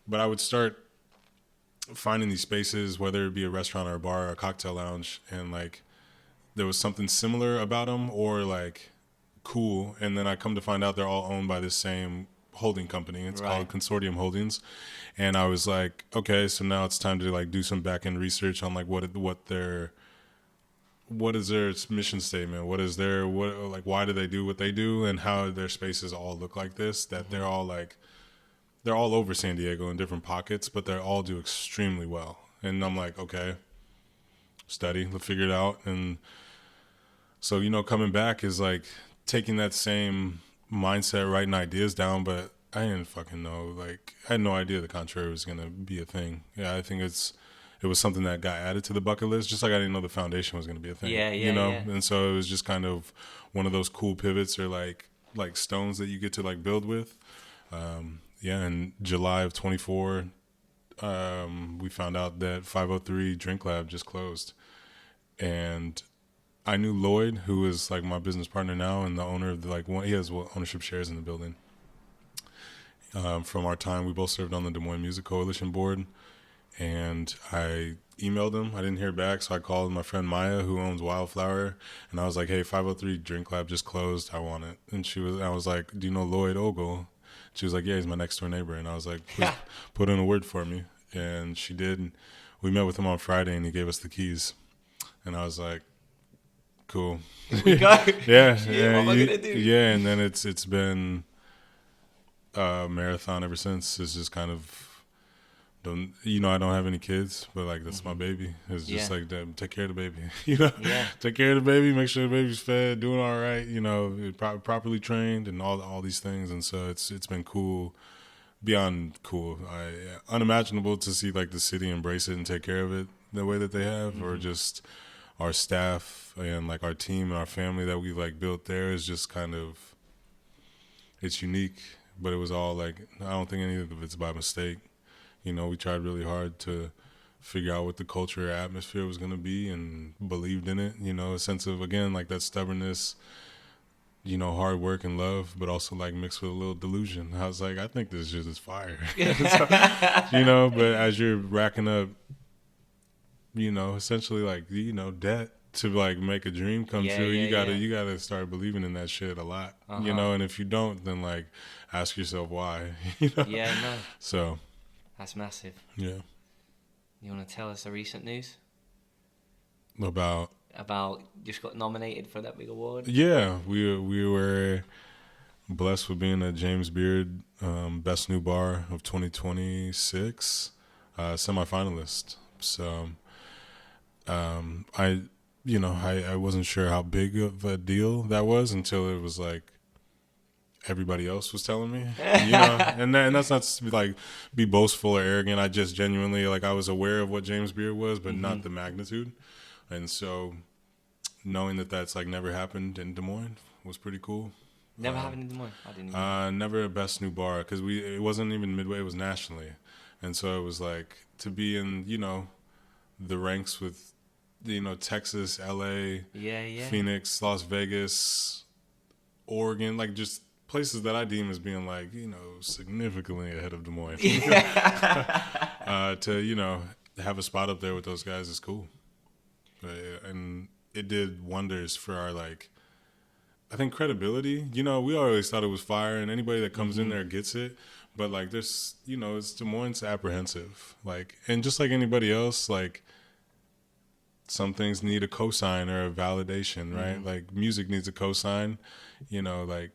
but I would start finding these spaces, whether it be a restaurant or a bar or a cocktail lounge, and like there was something similar about them or like cool, and then I come to find out they're all owned by this same holding company. It's called Consortium Holdings, and I was like, okay, so now it's time to like do some back end research on like what is their mission statement, what like why do they do what they do, and how their spaces all look like this, that they're all over San Diego in different pockets, but they all do extremely well. And I'm like, okay, study, let's figure it out. And so, you know, coming back is like taking that same mindset, writing ideas down, but I didn't fucking know. Like, I had no idea the contrary was going to be a thing. Yeah, I think it was something that got added to the bucket list, just like I didn't know the foundation was going to be a thing. Yeah, you know? yeah. And so it was just kind of one of those cool pivots or like stones that you get to like build with. In July of 24, we found out that 503 Drink Lab just closed. And I knew Lloyd, who is like my business partner now and the owner of he has ownership shares in the building. From our time, we both served on the Des Moines Music Coalition board, and I emailed him. I didn't hear back, so I called my friend Maya, who owns Wildflower, and I was like, "Hey, 503 Drink Lab just closed. I want it." And I was like, "Do you know Lloyd Ogle?" She was like, "Yeah, he's my next door neighbor." And I was like, "Please put in a word for me." And she did. We met with him on Friday, and he gave us the keys, and I was like, cool. We go. Yeah, What am I gonna do? Yeah, and then it's been a marathon ever since. It's just kind of I don't have any kids, but like that's my baby. It's just like take care of the baby. Take care of the baby, make sure the baby's fed, doing all right. Properly trained and all these things. And so it's been cool, beyond cool. Unimaginable to see like the city embrace it and take care of it the way that they have, or just our staff and like our team and our family that we've like built there is just kind of, it's unique, but it was all like, I don't think any of it's by mistake. We tried really hard to figure out what the culture or atmosphere was going to be and believed in it, a sense of, again, like that stubbornness, hard work and love, but also like mixed with a little delusion. I was like, I think this shit is fire. But as you're racking up, essentially like, debt to like make a dream come true, you gotta start believing in that shit a lot, and if you don't, then like ask yourself why, Yeah, no. So that's massive. Yeah. You want to tell us the recent news? About just got nominated for that big award? Yeah, we were blessed with being a James Beard Best New Bar of 2026 semifinalist. So I wasn't sure how big of a deal that was until it was like everybody else was telling me, and that's not to like be boastful or arrogant. I just genuinely, like, I was aware of what James Beard was, but not the magnitude. And so knowing that that's like never happened in Des Moines was pretty cool. Never happened in Des Moines? I didn't know. Never a Best New Bar, because it wasn't even midway, it was nationally. And so it was like to be in, the ranks with, Texas, LA, Phoenix, Las Vegas, Oregon, like just places that I deem as being like, significantly ahead of Des Moines. To, have a spot up there with those guys is cool. And it did wonders for our, like, I think credibility. We always thought it was fire, and anybody that comes in there gets it. But, like, there's, it's Des Moines apprehensive. Like, and just like anybody else, like, some things need a cosign or a validation, right? Like, music needs a cosign. Like,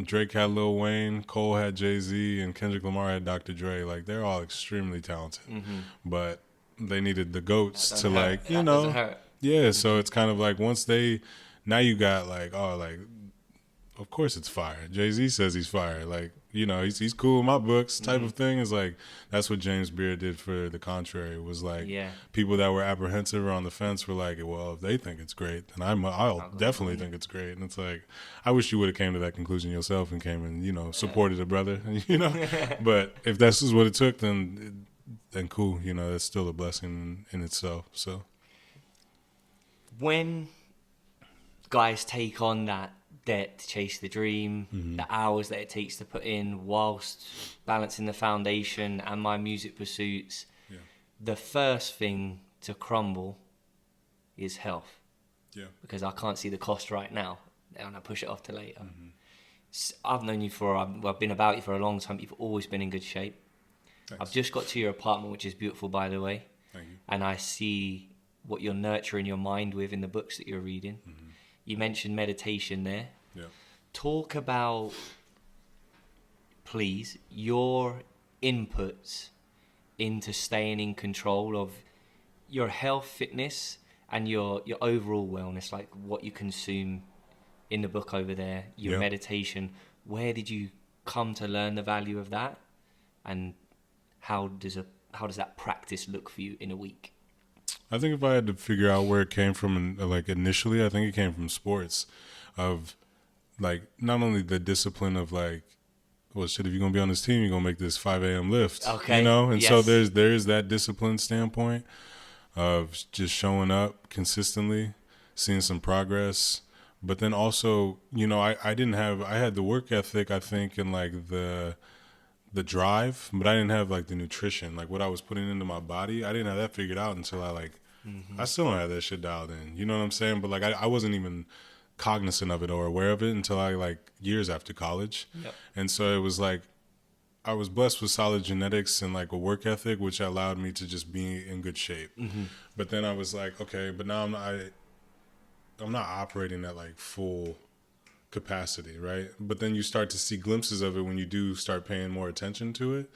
Drake had Lil Wayne, Cole had Jay-Z, and Kendrick Lamar had Dr. Dre. Like, they're all extremely talented. But they needed the GOATs to, like, doesn't hurt. Yeah, so it's kind of like now you got, like, oh, like, of course it's fire. Jay-Z says he's fire. Like, he's cool in my books type of thing. Is like, that's what James Beard did for The Contrary. Was like, people that were apprehensive or on the fence were like, well, if they think it's great, then I'll definitely think it's great. And it's like, I wish you would have came to that conclusion yourself and came and, supported a brother, But if that's just what it took, then cool. That's still a blessing in itself. So when guys take on that debt to chase the dream, the hours that it takes to put in whilst balancing the foundation and my music pursuits, the first thing to crumble is health. Yeah. Because I can't see the cost right now, and I push it off to later. I've known you I've been about you for a long time. You've always been in good shape. Thanks. I've just got to your apartment, which is beautiful, by the way. Thank you. And I see what you're nurturing your mind with in the books that you're reading. You mentioned meditation there. Yeah. Talk about, please, your inputs into staying in control of your health, fitness, and your overall wellness, like what you consume in the book over there, your meditation. Where did you come to learn the value of that? And how does that practice look for you in a week? I think if I had to figure out where it came from, like initially, I think it came from sports, of like not only the discipline of like, well, shit, if you're gonna be on this team, you're gonna make this 5 a.m. lift, okay, and so there's that discipline standpoint of just showing up consistently, seeing some progress, but then also, I had the work ethic, I think, and like the drive, but I didn't have like the nutrition, like what I was putting into my body. I didn't have that figured out until I still don't have that shit dialed in. You know what I'm saying? But like I wasn't even cognizant of it or aware of it until years after college. Yep. And so it was like I was blessed with solid genetics and like a work ethic, which allowed me to just be in good shape. But then I was like, okay, but now I'm not operating at like full capacity, right? But then you start to see glimpses of it when you do start paying more attention to it.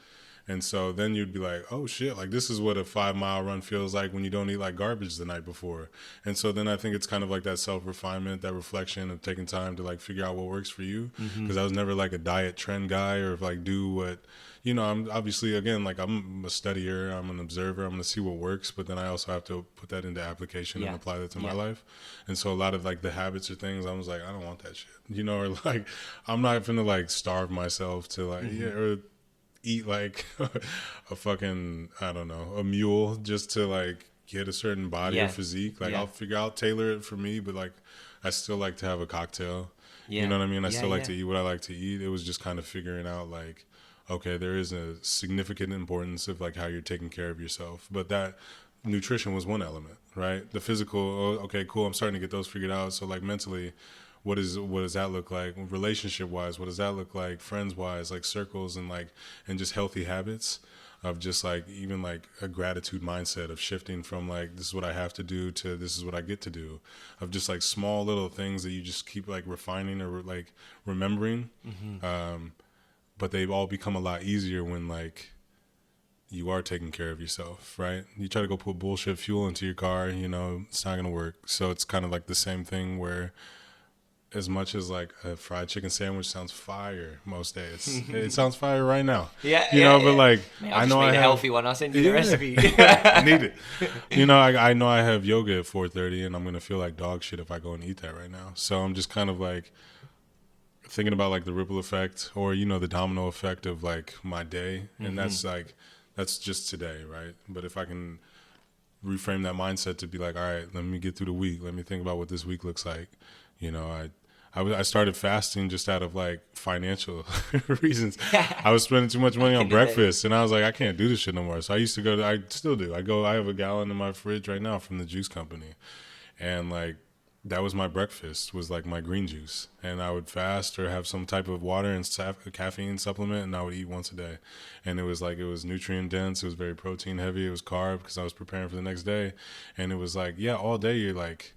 And so then you'd be like, oh shit, like this is what a 5-mile run feels like when you don't eat like garbage the night before. And so then I think it's kind of like that self-refinement, that reflection of taking time to like figure out what works for you. Because I was never like a diet trend guy or like do what, I'm obviously, again, like I'm a studier, I'm an observer, I'm going to see what works, but then I also have to put that into application and apply that to my life. And so a lot of like the habits or things, I was like, I don't want that shit, or like, I'm not going to like starve myself to like, or eat like a fucking, I don't know, a mule just to like get a certain body or physique. Like I'll tailor it for me, but like I still like to have a cocktail. You know what I mean? I still like to eat what I like to eat. It was just kind of figuring out like, okay, there is a significant importance of like how you're taking care of yourself. But that nutrition was one element, right? The physical, okay, cool, I'm starting to get those figured out. So like mentally, what does that look like? Relationship wise, what does that look like? Friends wise, like circles and just healthy habits of just like even like a gratitude mindset of shifting from like this is what I have to do to this is what I get to do, of just like small little things that you just keep like refining or like remembering. But they've all become a lot easier when like you are taking care of yourself, right? You try to go put bullshit fuel into your car, it's not gonna work. So it's kind of like the same thing where as much as like a fried chicken sandwich sounds fire most days, it sounds fire right now. But like man, I know I have a healthy one. I'll send you the recipe. I need it. I know I have yoga at 4:30, and I'm gonna feel like dog shit if I go and eat that right now. So I'm just kind of like thinking about like the ripple effect or the domino effect of like my day, and that's like That's just today, right? But if I can reframe that mindset to be like, all right, let me get through the week. Let me think about what this week looks like. You know, I started fasting just out of like financial reasons. I was spending too much money on breakfast, and I was like, I can't do this shit no more. So I used to go. I still do. I have a gallon in my fridge right now from the juice company, and like that was my breakfast, was like my green juice, and I would fast or have some type of water and caffeine supplement, and I would eat once a day. And it was like, it was nutrient dense, it was very protein heavy, it was carb because I was preparing for the next day. And it was like, yeah, all day you're like,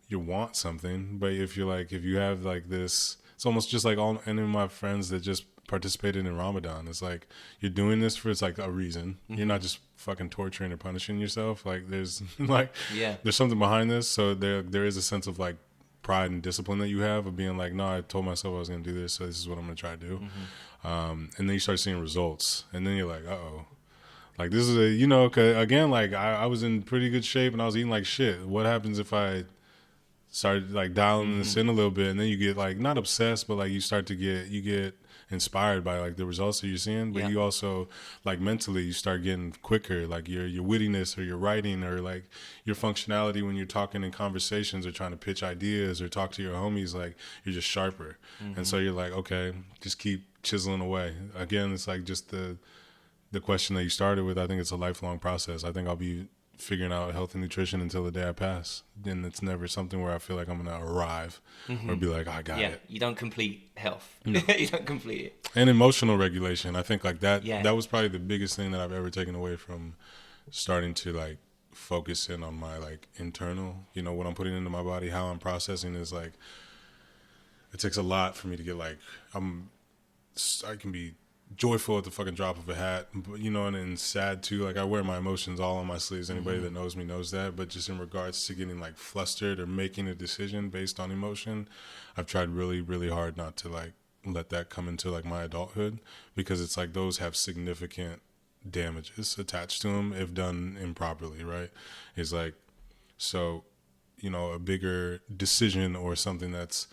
you want something, but if you have like this, it's almost just like all any of my friends that just participated in Ramadan, it's like you're doing this for, it's like a reason. You're not just fucking torturing or punishing yourself. Like there's like there's something behind this. So there is a sense of like pride and discipline that you have of being like, no, I told myself I was gonna do this, so this is what I'm gonna try to do. And then you start seeing results, and then you're like, uh-oh, like this is a, 'cause again, like I was in pretty good shape and I was eating like shit. What happens if I started like dialing this in a little bit, and then you get like not obsessed, but like you get inspired by like the results that you're seeing, but you also like mentally you start getting quicker, like your wittiness or your writing or like your functionality when you're talking in conversations or trying to pitch ideas or talk to your homies, like you're just sharper. And so you're like, okay, just keep chiseling away. Again, it's like just the question that you started with. I think it's a lifelong process. I think I'll be figuring out health and nutrition until the day I pass. And it's never something where I feel like I'm going to arrive or be like, I got it. You don't complete health. No. You don't complete it. And emotional regulation. I think like that was probably the biggest thing that I've ever taken away from starting to like focus in on my like internal, what I'm putting into my body, how I'm processing is like, it takes a lot for me to get like, I can be joyful at the fucking drop of a hat, but, and sad too. Like I wear my emotions all on my sleeves. Anybody that knows me knows that. But just in regards to getting like flustered or making a decision based on emotion, I've tried really, really hard not to like let that come into like my adulthood, because it's like those have significant damages attached to them if done improperly, right? It's like, so, a bigger decision or something that's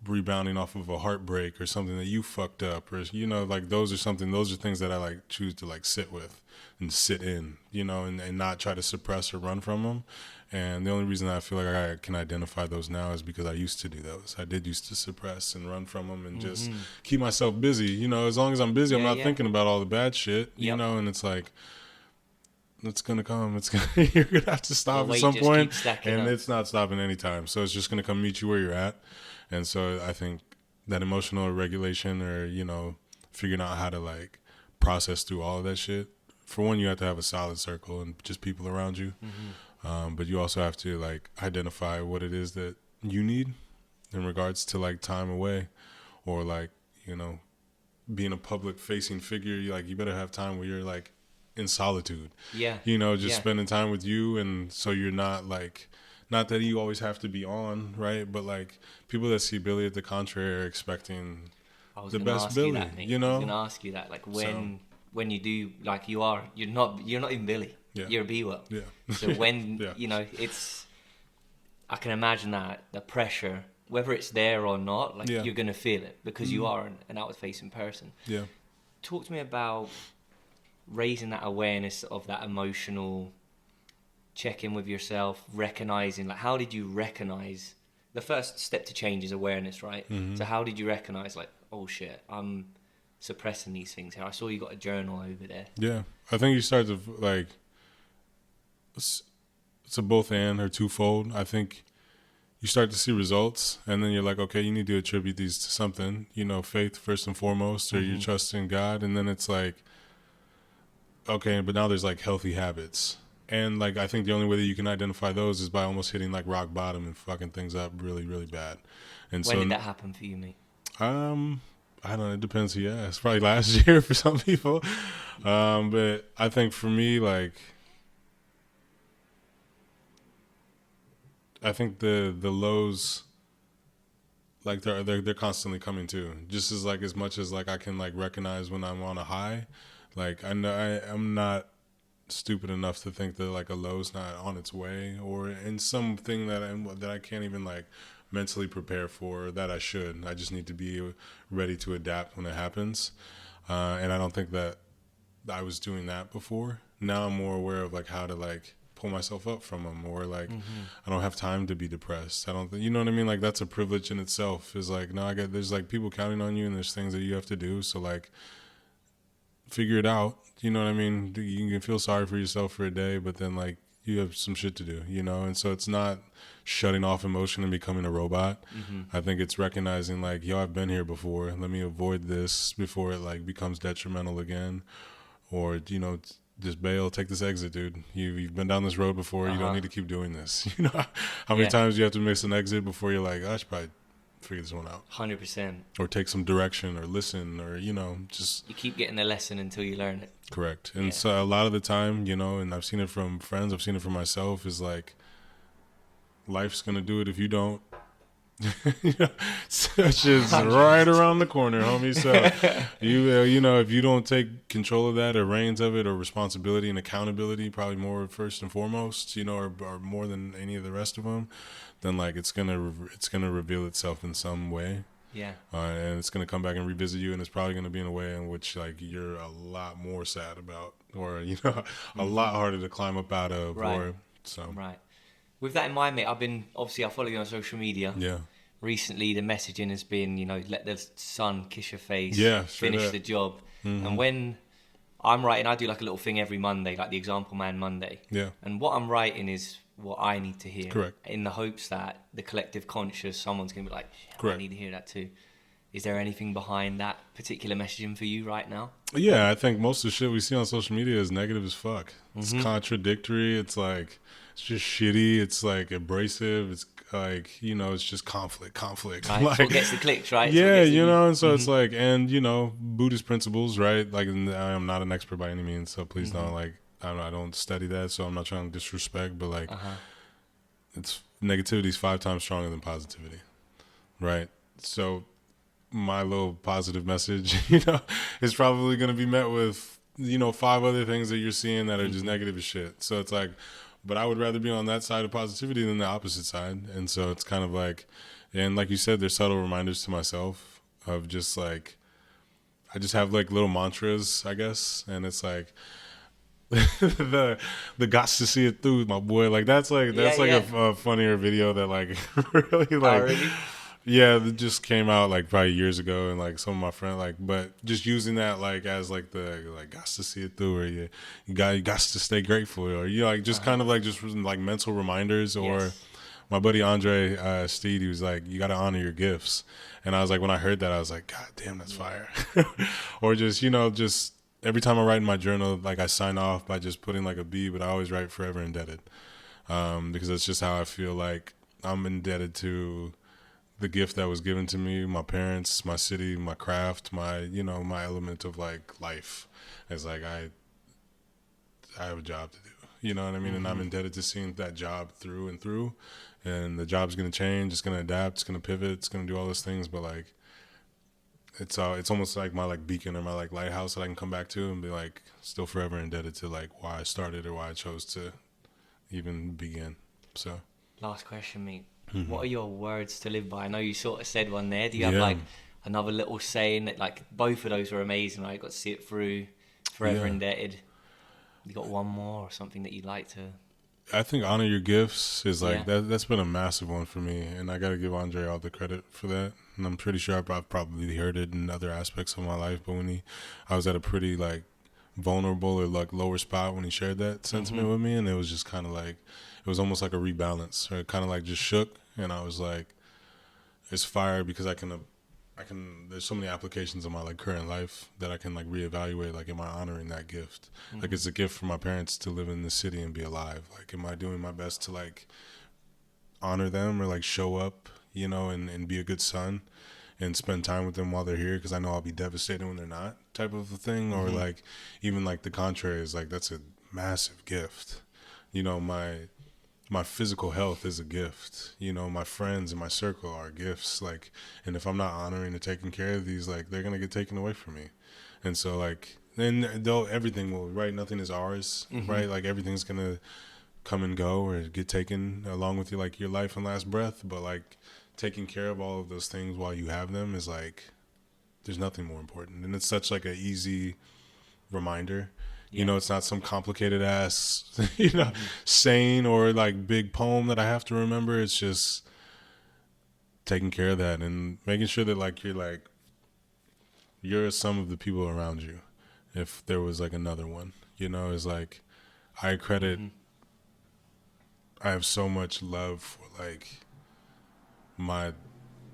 rebounding off of a heartbreak or something that you fucked up, or like those are things that I like choose to like sit with and sit in, and not try to suppress or run from them. And the only reason I feel like I can identify those now is because I used to do those. I did used to suppress and run from them and just keep myself busy. As long as I'm busy, I'm not thinking about all the bad shit, and it's like, it's gonna come. You're gonna have to stop at some point, and it's not stopping anytime. So it's just gonna come meet you where you're at. And so I think that emotional regulation, or figuring out how to like process through all of that shit. For one, you have to have a solid circle and just people around you, but you also have to like identify what it is that you need in regards to like time away, or like being a public facing figure. You better have time where you're like in solitude. Spending time with you, and so you're not like. Not that you always have to be on, right? But like people that see Billy at the contrary are expecting the best Billy. I was gonna ask you that, like when you do, like you're not even Billy. Yeah. You're a B-Well. Yeah. So when it's, I can imagine that the pressure, whether it's there or not, like you're gonna feel it because you are an outward-facing person. Yeah. Talk to me about raising that awareness of that emotional. Check in with yourself, recognizing, like, how did you recognize the first step to change is awareness, right? So how did you recognize, like, oh shit, I'm suppressing these things here? I saw you got a journal over there. Yeah, I think you start to like, it's a both and or twofold. I think you start to see results, and then you're like, okay, you need to attribute these to something, faith first and foremost, or your trust in God. And then it's like, okay, but now there's like healthy habits. And like I think the only way that you can identify those is by almost hitting like rock bottom and fucking things up really, really bad. And when did that happen for you, mate? I don't know. It depends who you ask. Probably last year for some people. But I think for me, like, I think the lows, like they're constantly coming too. Just as much as like I can like recognize when I'm on a high, like I know I'm not stupid enough to think that like a low's not on its way, or in something that I can't even like mentally prepare for, that I should. I just need to be ready to adapt when it happens, and I don't think that I was doing that before. Now I'm more aware of like how to like pull myself up from them, or like I don't have time to be depressed. I don't you know what I mean? Like that's a privilege in itself. Is like, no, there's like people counting on you, and there's things that you have to do. So like figure it out. You know what I mean? You can feel sorry for yourself for a day, but then like you have some shit to do, you know? And so it's not shutting off emotion and becoming a robot. I think it's recognizing like, yo, I've been here before. Let me avoid this before it like becomes detrimental again. Or, you know, just bail, take this exit, dude. You've been down this road before. You don't need to keep doing this. You know, how many times you have to miss an exit before you're like, I should probably figure this one out. 100%. Or take some direction, or listen, or, you know, just... You keep getting the lesson until you learn it. Correct. And so a lot of the time, you know, and I've seen it from friends, I've seen it from myself, is like, life's going to do it if you don't. Such is right around the corner, homie. So you know, if you don't take control of that, or reins of it, or responsibility and accountability, probably more first and foremost, you know, or more than any of the rest of them, then like it's gonna reveal itself in some way. Yeah. And it's gonna come back and revisit you, and it's probably gonna be in a way in which like you're a lot more sad about, or you know, a lot harder to climb up out of. Right. Or so. Right. With that in mind, mate, I follow you on social media. Yeah. Recently, the messaging has been, you know, let the sun kiss your face, finish the job. And when I'm writing, I do like a little thing every Monday, like the Example Man Monday. Yeah. And what I'm writing is what I need to hear. Correct. In the hopes that the collective conscious, someone's going to be like, I need to hear that too. Is there anything behind that particular messaging for you right now? Yeah, I think most of the shit we see on social media is negative as fuck. It's contradictory. It's like, it's just shitty. It's like abrasive. It's like, you know, it's just conflict. Right. Like, So it gets the clicks, right? Yeah, you know, and so it's like, and you know, Buddhist principles, right? Like, I am not an expert by any means, so please don't like, I don't study that, so I'm not trying to disrespect, but like, it's negativity is 5 times stronger than positivity, right? So my little positive message, you know, is probably going to be met with, you know, 5 other things that you're seeing that are just negative as shit. So it's like, but I would rather be on that side of positivity than the opposite side. And so it's kind of like, and like you said, there's subtle reminders to myself of just like, I just have like little mantras, I guess. And it's like, the gots to see it through, my boy. Like that's a funnier video that like really like, really? Yeah, it just came out like probably years ago, and like some of my friends like, but just using that like as like the like gots to see it through, or you got to stay grateful, or you know, like just kind of like just like mental reminders. Or my buddy Andre Steed, he was like, you got to honor your gifts, and I was like, when I heard that, I was like, God damn, that's fire. Or just, you know, just every time I write in my journal, like I sign off by just putting like a B, but I always write forever indebted, because that's just how I feel like I'm indebted to the gift that was given to me, my parents, my city, my craft, my, you know, my element of like life. It's like I have a job to do, you know what I mean? And I'm indebted to seeing that job through and through. And the job's going to change, it's going to adapt, it's going to pivot, it's going to do all those things. But like, it's almost like my like beacon, or my like lighthouse that I can come back to and be like still forever indebted to like why I started, or why I chose to even begin. So last question, mate. What are your words to live by? I know you sort of said one there. Do you have like another little saying that, like, both of those were amazing, right? You got to see it through, forever indebted. You got one more or something that you'd like to? I think honor your gifts is like that's been a massive one for me, and I got to give Andre all the credit for that. And I'm pretty sure I've probably heard it in other aspects of my life, but when I was at a pretty like vulnerable or like lower spot when he shared that sentiment with me, and it was just kind of like, it was almost like a rebalance, or it kind of like just shook, and I was like, it's fire, because I can there's so many applications in my like current life that I can like reevaluate, like, am I honoring that gift? Like, it's a gift for my parents to live in the city and be alive. Like, am I doing my best to like honor them, or like show up, you know, and be a good son and spend time with them while they're here, because I know I'll be devastated when they're not, type of a thing. Or like, even like the contrary is like, that's a massive gift. You know, my physical health is a gift. You know, my friends in my circle are gifts. Like, and if I'm not honoring and taking care of these, like, they're gonna get taken away from me. And so like, then though everything will, right? Nothing is ours, right? Like, everything's gonna come and go, or get taken along with you, like your life and last breath. But like, taking care of all of those things while you have them is like, there's nothing more important. And it's such like a easy reminder. Yeah. You know, it's not some complicated ass, you know, saying or like big poem that I have to remember. It's just taking care of that and making sure that like you're a sum of the people around you. If there was like another one, you know, is like I credit. I have so much love for like my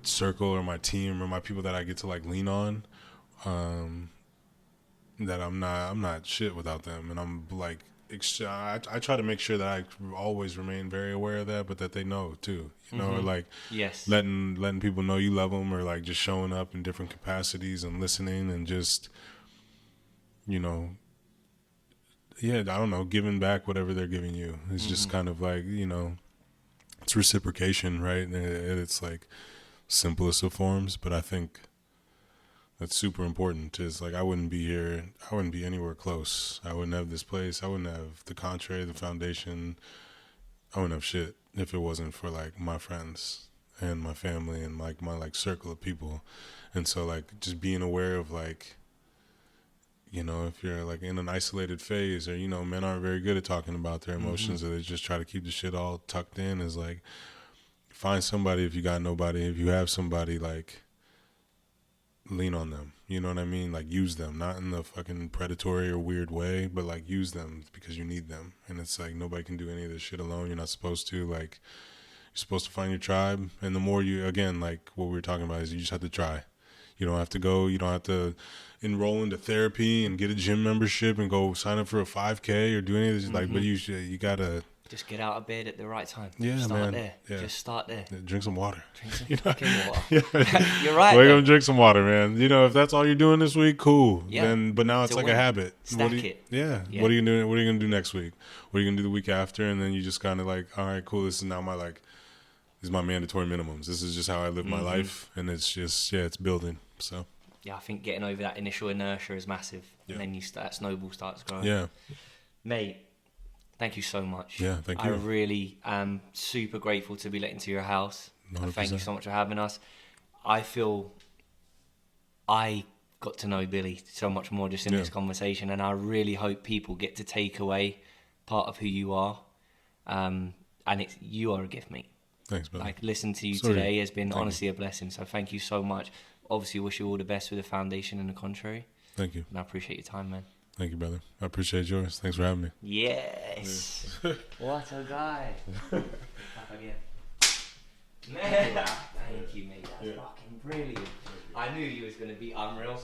circle or my team or my people that I get to like lean on. That I'm not shit without them, and I'm like I try to make sure that I always remain very aware of that, but that they know too, you know, or like Yes. letting people know you love them, or like just showing up in different capacities and listening and just, you know, yeah, I don't know, giving back whatever they're giving you. It's just kind of like, you know, it's reciprocation, right? And it's like simplest of forms, but I think that's super important. Is like I wouldn't be here. I wouldn't be anywhere close. I wouldn't have this place. I wouldn't have the contrary, the foundation. I wouldn't have shit if it wasn't for like my friends and my family and like my like circle of people. And so like just being aware of like, you know, if you're like in an isolated phase, or, you know, men aren't very good at talking about their emotions, or they just try to keep the shit all tucked in, is like find somebody. If you got nobody, if you have somebody, like lean on them, you know what I mean? Like use them, not in the fucking predatory or weird way, but like use them because you need them. And it's like nobody can do any of this shit alone. You're not supposed to. Like you're supposed to find your tribe, and the more you, again, like what we were talking about, is you just have to try. You don't have to go, you don't have to enroll into therapy and get a gym membership and go sign up for a 5K or do any of this. Like, but you gotta Just get out of bed at the right time. Yeah, start man. there. Yeah. Just start there. drink some water. Drink some You know? fucking water. Yeah. You're right. Wake though. up and drink some water, man. You know, if that's all you're doing this week, cool. Yeah. Then, but now it's a like win. a habit. Stack What do you, it. Yeah. Yeah. What are you doing? What are you gonna do next week? What are you gonna do the week after? And then you just kind of like, all right, cool. This is now my like, these are my mandatory minimums. This is just how I live my life, and it's just it's building. So Yeah, I think getting over that initial inertia is massive, Yeah. and then that snowball starts growing. yeah, Mate, thank you so much. Yeah, thank I you. really am super grateful to be let into your house. And thank you 100%. so much for having us. I feel I got to know Billy so much more just in Yeah. this conversation, and I really hope people get to take away part of who you are. And you are a gift, mate. Thanks, brother. Like, listening to you Sorry. today has been Thank honestly a blessing. So thank you so much. Obviously, wish you all the best with the foundation and the contrary. Thank you. And I appreciate your time, man. Thank you, brother. I appreciate yours. Thanks for having me. Yes. What a guy. Clap again. Thank you, mate. That's fucking brilliant. I knew you was going to be unreal.